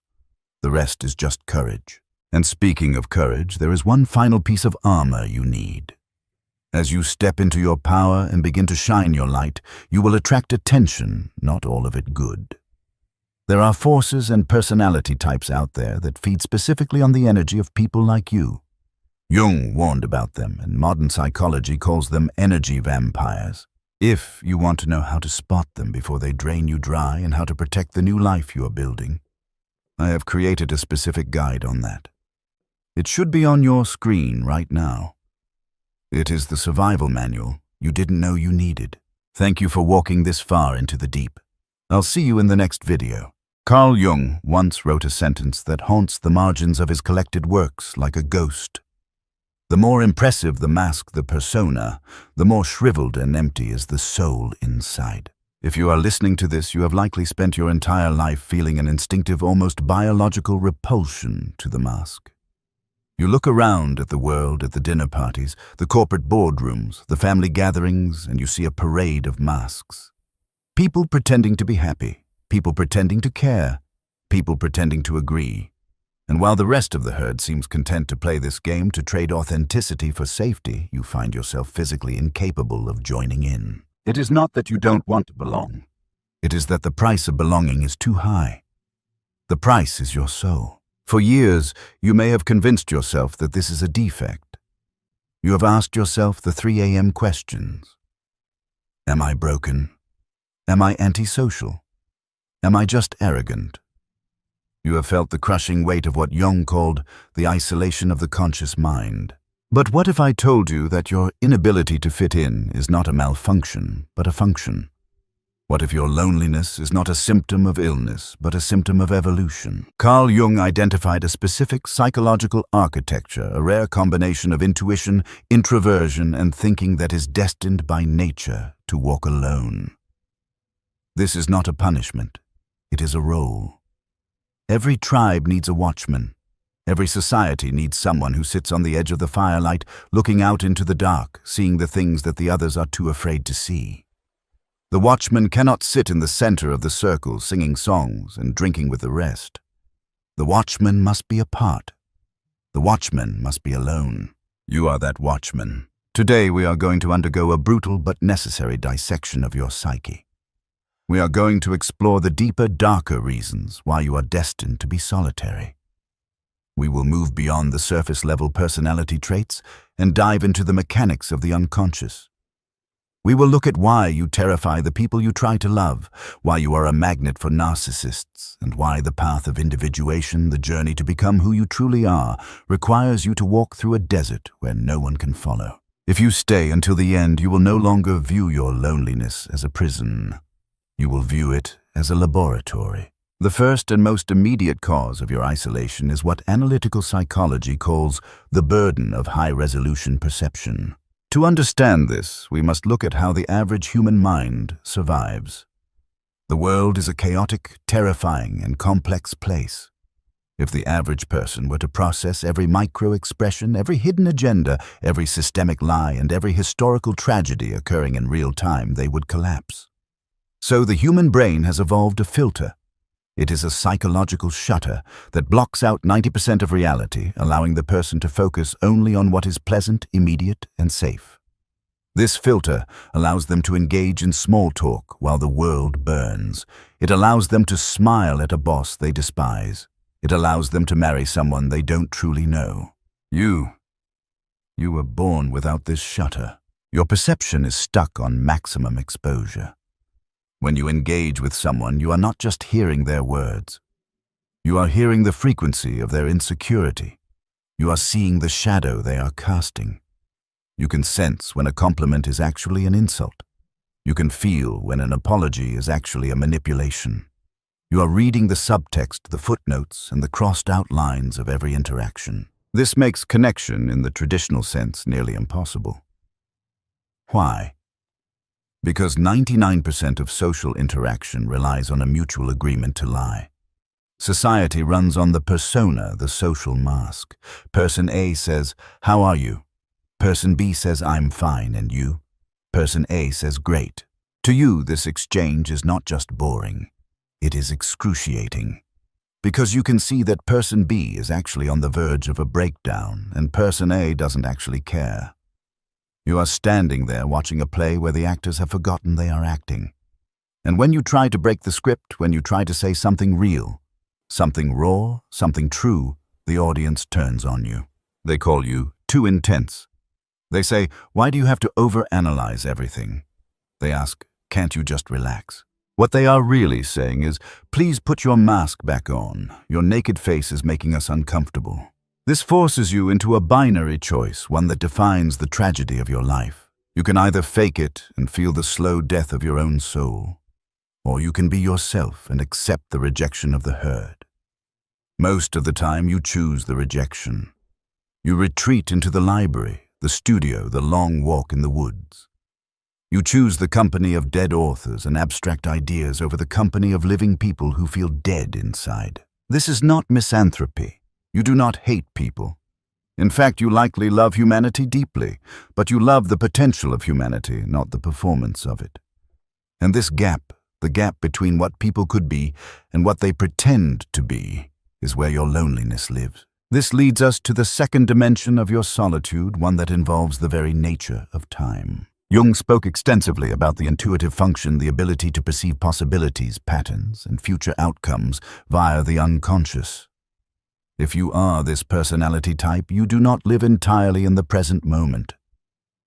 The rest is just courage. And speaking of courage, there is one final piece of armor you need. As you step into your power and begin to shine your light, you will attract attention, not all of it good. There are forces and personality types out there that feed specifically on the energy of people like you. Jung warned about them, and modern psychology calls them energy vampires. If you want to know how to spot them before they drain you dry and how to protect the new life you are building, I have created a specific guide on that. It should be on your screen right now. It is the survival manual you didn't know you needed. Thank you for walking this far into the deep. I'll see you in the next video. Carl Jung once wrote a sentence that haunts the margins of his collected works like a ghost. The more impressive the mask, the persona, the more shriveled and empty is the soul inside. If you are listening to this, you have likely spent your entire life feeling an instinctive, almost biological repulsion to the mask. You look around at the world, at the dinner parties, the corporate boardrooms, the family gatherings, and you see a parade of masks. People pretending to be happy, people pretending to care, people pretending to agree. And while the rest of the herd seems content to play this game to trade authenticity for safety, you find yourself physically incapable of joining in. It is not that you don't want to belong. It is that the price of belonging is too high. The price is your soul. For years, you may have convinced yourself that this is a defect. You have asked yourself the 3 a.m. questions. Am I broken? Am I antisocial? Am I just arrogant? You have felt the crushing weight of what Jung called the isolation of the conscious mind. But what if I told you that your inability to fit in is not a malfunction, but a function? What if your loneliness is not a symptom of illness, but a symptom of evolution? Carl Jung identified a specific psychological architecture, a rare combination of intuition, introversion, and thinking that is destined by nature to walk alone. This is not a punishment. It is a role. Every tribe needs a watchman. Every society needs someone who sits on the edge of the firelight, looking out into the dark, seeing the things that the others are too afraid to see. The watchman cannot sit in the center of the circle singing songs and drinking with the rest. The watchman must be apart. The watchman must be alone. You are that watchman. Today we are going to undergo a brutal but necessary dissection of your psyche. We are going to explore the deeper, darker reasons why you are destined to be solitary. We will move beyond the surface-level personality traits and dive into the mechanics of the unconscious. We will look at why you terrify the people you try to love, why you are a magnet for narcissists, and why the path of individuation, the journey to become who you truly are, requires you to walk through a desert where no one can follow. If you stay until the end, you will no longer view your loneliness as a prison. You will view it as a laboratory. The first and most immediate cause of your isolation is what analytical psychology calls the burden of high-resolution perception. To understand this, we must look at how the average human mind survives. The world is a chaotic, terrifying, and complex place. If the average person were to process every micro-expression, every hidden agenda, every systemic lie, and every historical tragedy occurring in real time, they would collapse. So the human brain has evolved a filter. It is a psychological shutter that blocks out 90% of reality, allowing the person to focus only on what is pleasant, immediate, and safe. This filter allows them to engage in small talk while the world burns. It allows them to smile at a boss they despise. It allows them to marry someone they don't truly know. You You were born without this shutter. Your perception is stuck on maximum exposure. When you engage with someone, you are not just hearing their words. You are hearing the frequency of their insecurity. You are seeing the shadow they are casting. You can sense when a compliment is actually an insult. You can feel when an apology is actually a manipulation. You are reading the subtext, the footnotes, and the crossed out lines of every interaction. This makes connection in the traditional sense nearly impossible. Why? Because 99% of social interaction relies on a mutual agreement to lie. Society runs on the persona, the social mask. Person A says, "How are you?" Person B says, "I'm fine, and you?" Person A says, "Great." To you, this exchange is not just boring. It is excruciating. Because you can see that person B is actually on the verge of a breakdown, and person A doesn't actually care. You are standing there watching a play where the actors have forgotten they are acting. And when you try to break the script, when you try to say something real, something raw, something true, the audience turns on you. They call you too intense. They say, "Why do you have to overanalyze everything?" They ask, "Can't you just relax?" What they are really saying is, "Please put your mask back on. Your naked face is making us uncomfortable." This forces you into a binary choice, one that defines the tragedy of your life. You can either fake it and feel the slow death of your own soul, or you can be yourself and accept the rejection of the herd. Most of the time, you choose the rejection. You retreat into the library, the studio, the long walk in the woods. You choose the company of dead authors and abstract ideas over the company of living people who feel dead inside. This is not misanthropy. You do not hate people. In fact, you likely love humanity deeply, but you love the potential of humanity, not the performance of it. And this gap, the gap between what people could be and what they pretend to be, is where your loneliness lives. This leads us to the second dimension of your solitude, one that involves the very nature of time. Jung spoke extensively about the intuitive function, the ability to perceive possibilities, patterns, and future outcomes via the unconscious. If you are this personality type, you do not live entirely in the present moment.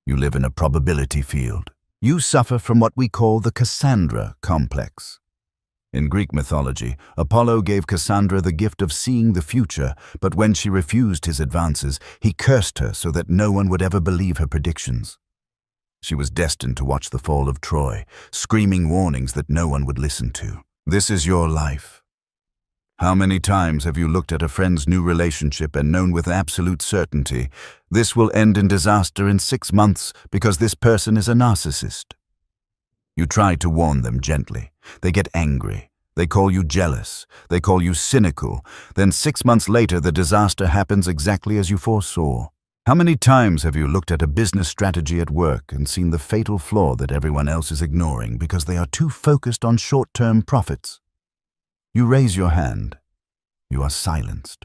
You live in a probability field. You suffer from what we call the Cassandra complex. In Greek mythology, Apollo gave Cassandra the gift of seeing the future, but when she refused his advances, he cursed her so that no one would ever believe her predictions. She was destined to watch the fall of Troy, screaming warnings that no one would listen to. This is your life. How many times have you looked at a friend's new relationship and known with absolute certainty, this will end in disaster in 6 months because this person is a narcissist? You try to warn them gently. They get angry. They call you jealous. They call you cynical. Then 6 months later, the disaster happens exactly as you foresaw. How many times have you looked at a business strategy at work and seen the fatal flaw that everyone else is ignoring because they are too focused on short-term profits? You raise your hand. You are silenced.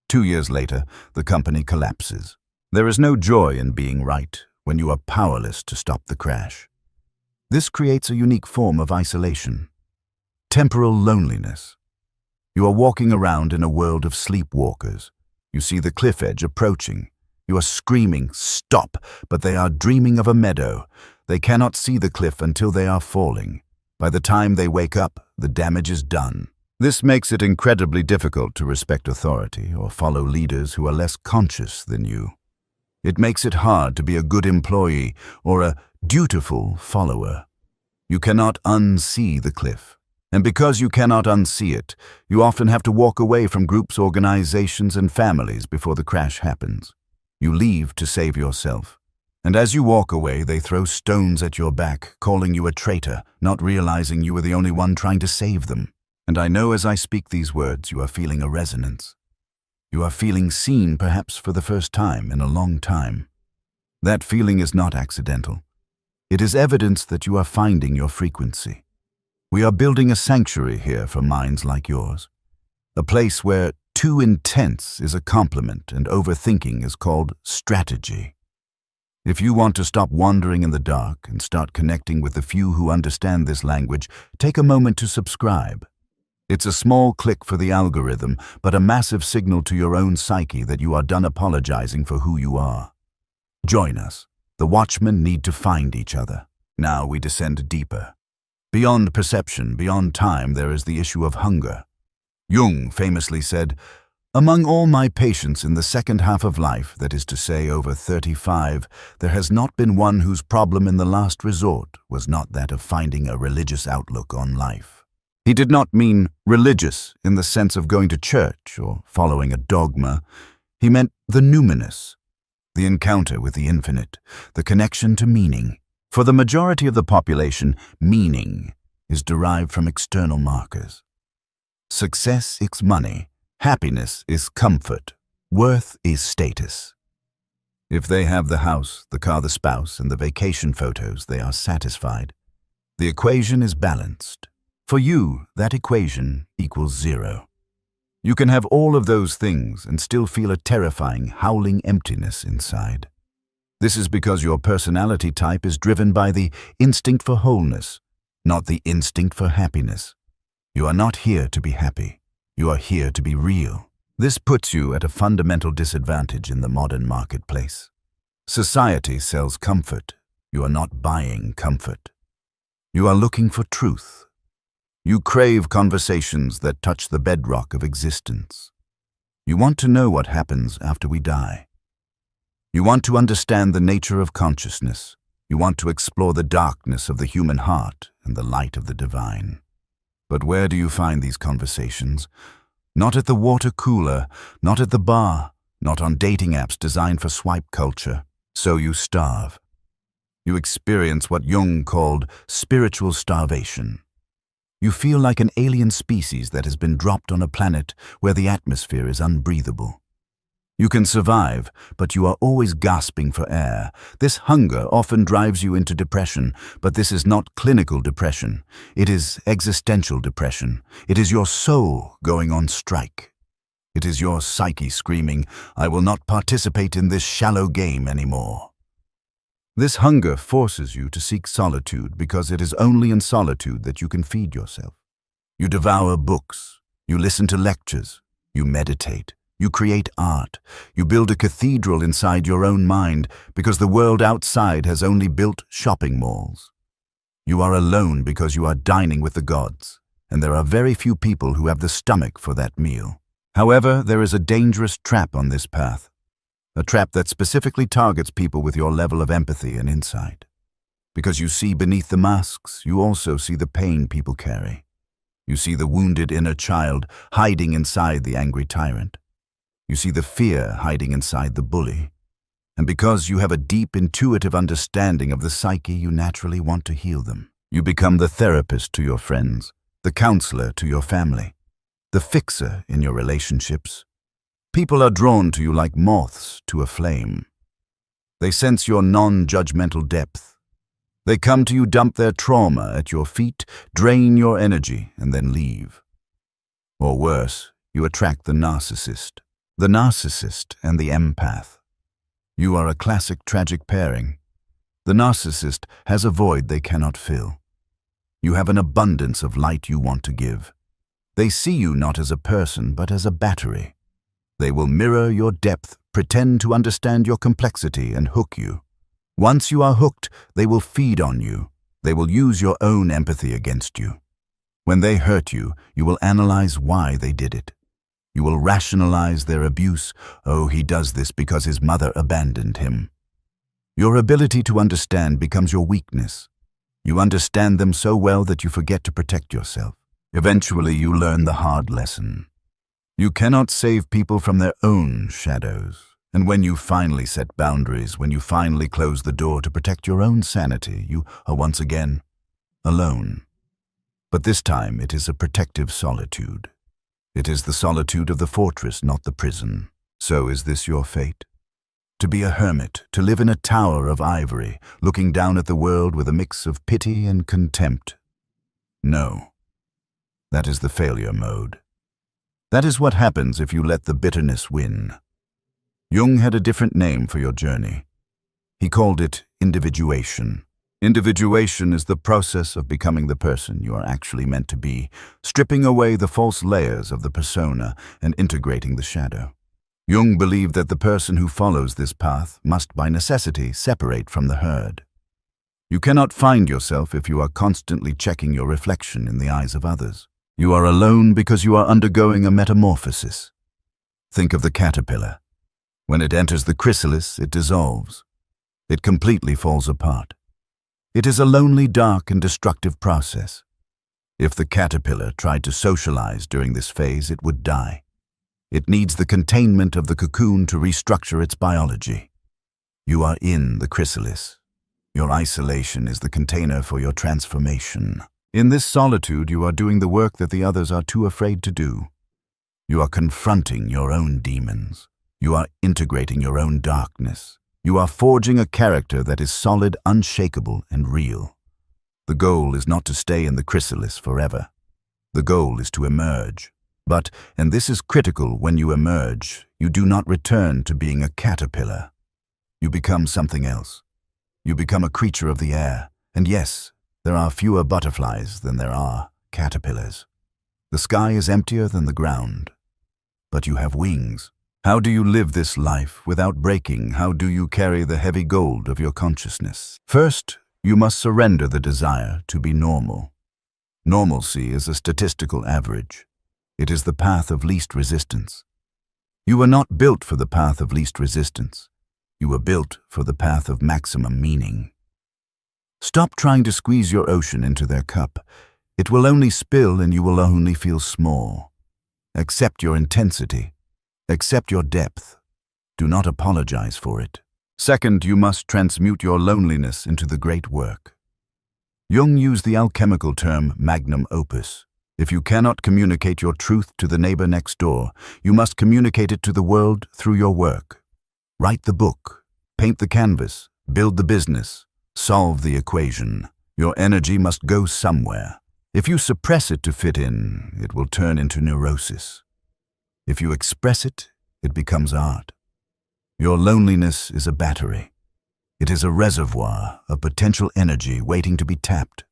2 years later, the company collapses. There is no joy in being right when you are powerless to stop the crash. This creates a unique form of isolation. Temporal loneliness. You are walking around in a world of sleepwalkers. You see the cliff edge approaching. You are screaming, "Stop!" but they are dreaming of a meadow. They cannot see the cliff until they are falling. By the time they wake up, the damage is done. This makes it incredibly difficult to respect authority or follow leaders who are less conscious than you. It makes it hard to be a good employee or a dutiful follower. You cannot unsee the cliff. And because you cannot unsee it, you often have to walk away from groups, organizations, and families before the crash happens. You leave to save yourself. And as you walk away, they throw stones at your back, calling you a traitor, not realizing you were the only one trying to save them. And I know as I speak these words, you are feeling a resonance. You are feeling seen, perhaps for the first time in a long time. That feeling is not accidental. It is evidence that you are finding your frequency. We are building a sanctuary here for minds like yours. A place where too intense is a compliment and overthinking is called strategy. If you want to stop wandering in the dark and start connecting with the few who understand this language, take a moment to subscribe. It's a small click for the algorithm, but a massive signal to your own psyche that you are done apologizing for who you are. Join us. The watchmen need to find each other. Now we descend deeper. Beyond perception, beyond time, there is the issue of hunger. Jung famously said, "Among all my patients in the second half of life, that is to say over 35, there has not been one whose problem in the last resort was not that of finding a religious outlook on life." He did not mean religious in the sense of going to church or following a dogma. He meant the numinous, the encounter with the infinite, the connection to meaning. For the majority of the population, meaning is derived from external markers. Success is money, happiness is comfort, worth is status. If they have the house, the car, the spouse, and the vacation photos, they are satisfied. The equation is balanced. For you, that equation equals 0. You can have all of those things and still feel a terrifying, howling emptiness inside. This is because your personality type is driven by the instinct for wholeness, not the instinct for happiness. You are not here to be happy. You are here to be real. This puts you at a fundamental disadvantage in the modern marketplace. Society sells comfort. You are not buying comfort. You are looking for truth. You crave conversations that touch the bedrock of existence. You want to know what happens after we die. You want to understand the nature of consciousness. You want to explore the darkness of the human heart and the light of the divine. But where do you find these conversations? Not at the water cooler, not at the bar, not on dating apps designed for swipe culture. So you starve. You experience what Jung called spiritual starvation. You feel like an alien species that has been dropped on a planet where the atmosphere is unbreathable. You can survive, but you are always gasping for air. This hunger often drives you into depression, but this is not clinical depression. It is existential depression. It is your soul going on strike. It is your psyche screaming, "I will not participate in this shallow game anymore." This hunger forces you to seek solitude because it is only in solitude that you can feed yourself. You devour books. You listen to lectures. You meditate. You create art. You build a cathedral inside your own mind because the world outside has only built shopping malls. You are alone because you are dining with the gods, and there are very few people who have the stomach for that meal. However, there is a dangerous trap on this path, a trap that specifically targets people with your level of empathy and insight. Because you see beneath the masks, you also see the pain people carry. You see the wounded inner child hiding inside the angry tyrant. You see the fear hiding inside the bully. And because you have a deep intuitive understanding of the psyche, you naturally want to heal them. You become the therapist to your friends, the counselor to your family, the fixer in your relationships. People are drawn to you like moths to a flame. They sense your non-judgmental depth. They come to you, dump their trauma at your feet, drain your energy, and then leave. Or worse, you attract the narcissist. The narcissist and the empath. You are a classic tragic pairing. The narcissist has a void they cannot fill. You have an abundance of light you want to give. They see you not as a person, but as a battery. They will mirror your depth, pretend to understand your complexity, and hook you. Once you are hooked, they will feed on you. They will use your own empathy against you. When they hurt you, you will analyze why they did it. You will rationalize their abuse. Oh, he does this because his mother abandoned him. Your ability to understand becomes your weakness. You understand them so well that you forget to protect yourself. Eventually, you learn the hard lesson. You cannot save people from their own shadows. And when you finally set boundaries, when you finally close the door to protect your own sanity, you are once again alone. But this time, it is a protective solitude. It is the solitude of the fortress, not the prison. So is this your fate? To be a hermit, to live in a tower of ivory, looking down at the world with a mix of pity and contempt? No. That is the failure mode. That is what happens if you let the bitterness win. Jung had a different name for your journey. He called it individuation. Individuation is the process of becoming the person you are actually meant to be, stripping away the false layers of the persona and integrating the shadow. Jung believed that the person who follows this path must by necessity separate from the herd. You cannot find yourself if you are constantly checking your reflection in the eyes of others. You are alone because you are undergoing a metamorphosis. Think of the caterpillar. When it enters the chrysalis, it dissolves. It completely falls apart. It is a lonely, dark, and destructive process. If the caterpillar tried to socialize during this phase, it would die. It needs the containment of the cocoon to restructure its biology. You are in the chrysalis. Your isolation is the container for your transformation. In this solitude, you are doing the work that the others are too afraid to do. You are confronting your own demons. You are integrating your own darkness. You are forging a character that is solid, unshakable, and real. The goal is not to stay in the chrysalis forever. The goal is to emerge. But, and this is critical, when you emerge, you do not return to being a caterpillar. You become something else. You become a creature of the air. And yes, there are fewer butterflies than there are caterpillars. The sky is emptier than the ground. But you have wings. How do you live this life without breaking? How do you carry the heavy gold of your consciousness? First, you must surrender the desire to be normal. Normalcy is a statistical average. It is the path of least resistance. You were not built for the path of least resistance. You were built for the path of maximum meaning. Stop trying to squeeze your ocean into their cup. It will only spill and you will only feel small. Accept your intensity. Accept your depth. Do not apologize for it. Second, you must transmute your loneliness into the great work. Jung used the alchemical term magnum opus. If you cannot communicate your truth to the neighbor next door, you must communicate it to the world through your work. Write the book, paint the canvas, build the business, solve the equation. Your energy must go somewhere. If you suppress it to fit in, it will turn into neurosis. If you express it, it becomes art. Your loneliness is a battery. It is a reservoir of potential energy waiting to be tapped.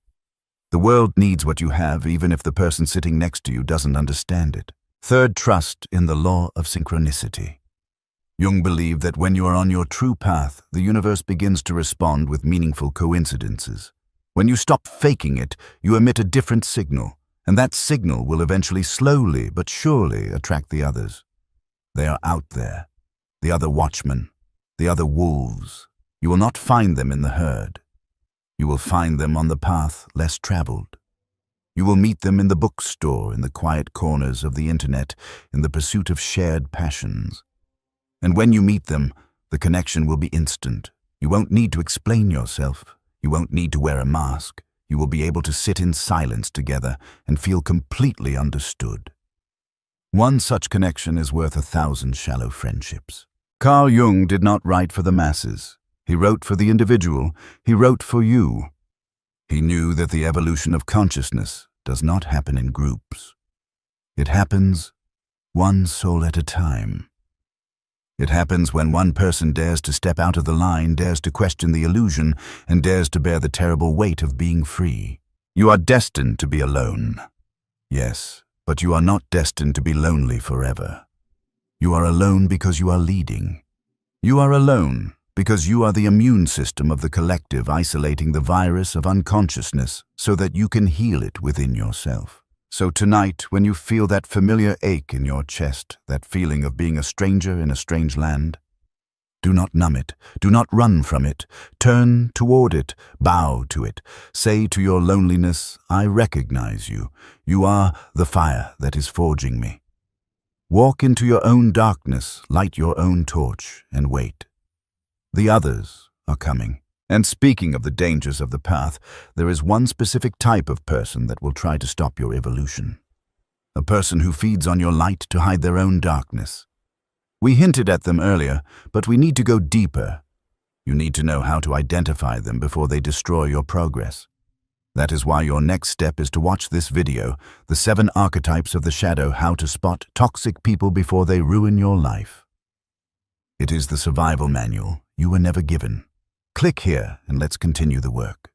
The world needs what you have, even if the person sitting next to you doesn't understand it. Third, trust in the law of synchronicity. Jung believed that when you are on your true path, the universe begins to respond with meaningful coincidences. When you stop faking it, you emit a different signal, and that signal will eventually slowly but surely attract the others. They are out there, the other watchmen, the other wolves. You will not find them in the herd. You will find them on the path less traveled. You will meet them in the bookstore, in the quiet corners of the internet, in the pursuit of shared passions. And when you meet them, the connection will be instant. You won't need to explain yourself. You won't need to wear a mask. You will be able to sit in silence together and feel completely understood. One such connection is worth 1,000 shallow friendships. Carl Jung did not write for the masses. He wrote for the individual. He wrote for you. He knew that the evolution of consciousness does not happen in groups. It happens one soul at a time. It happens when one person dares to step out of the line, dares to question the illusion, and dares to bear the terrible weight of being free. You are destined to be alone. Yes, but you are not destined to be lonely forever. You are alone because you are leading. You are alone because you are the immune system of the collective, isolating the virus of unconsciousness so that you can heal it within yourself. So tonight, when you feel that familiar ache in your chest, that feeling of being a stranger in a strange land, do not numb it, do not run from it, turn toward it, bow to it. Say to your loneliness, I recognize you. You are the fire that is forging me. Walk into your own darkness, light your own torch, and wait. The others are coming. And speaking of the dangers of the path, there is one specific type of person that will try to stop your evolution. A person who feeds on your light to hide their own darkness. We hinted at them earlier, but we need to go deeper. You need to know how to identify them before they destroy your progress. That is why your next step is to watch this video, The 7 Archetypes of the Shadow, How to Spot Toxic People Before They Ruin Your Life. It is the survival manual you were never given. Click here and let's continue the work.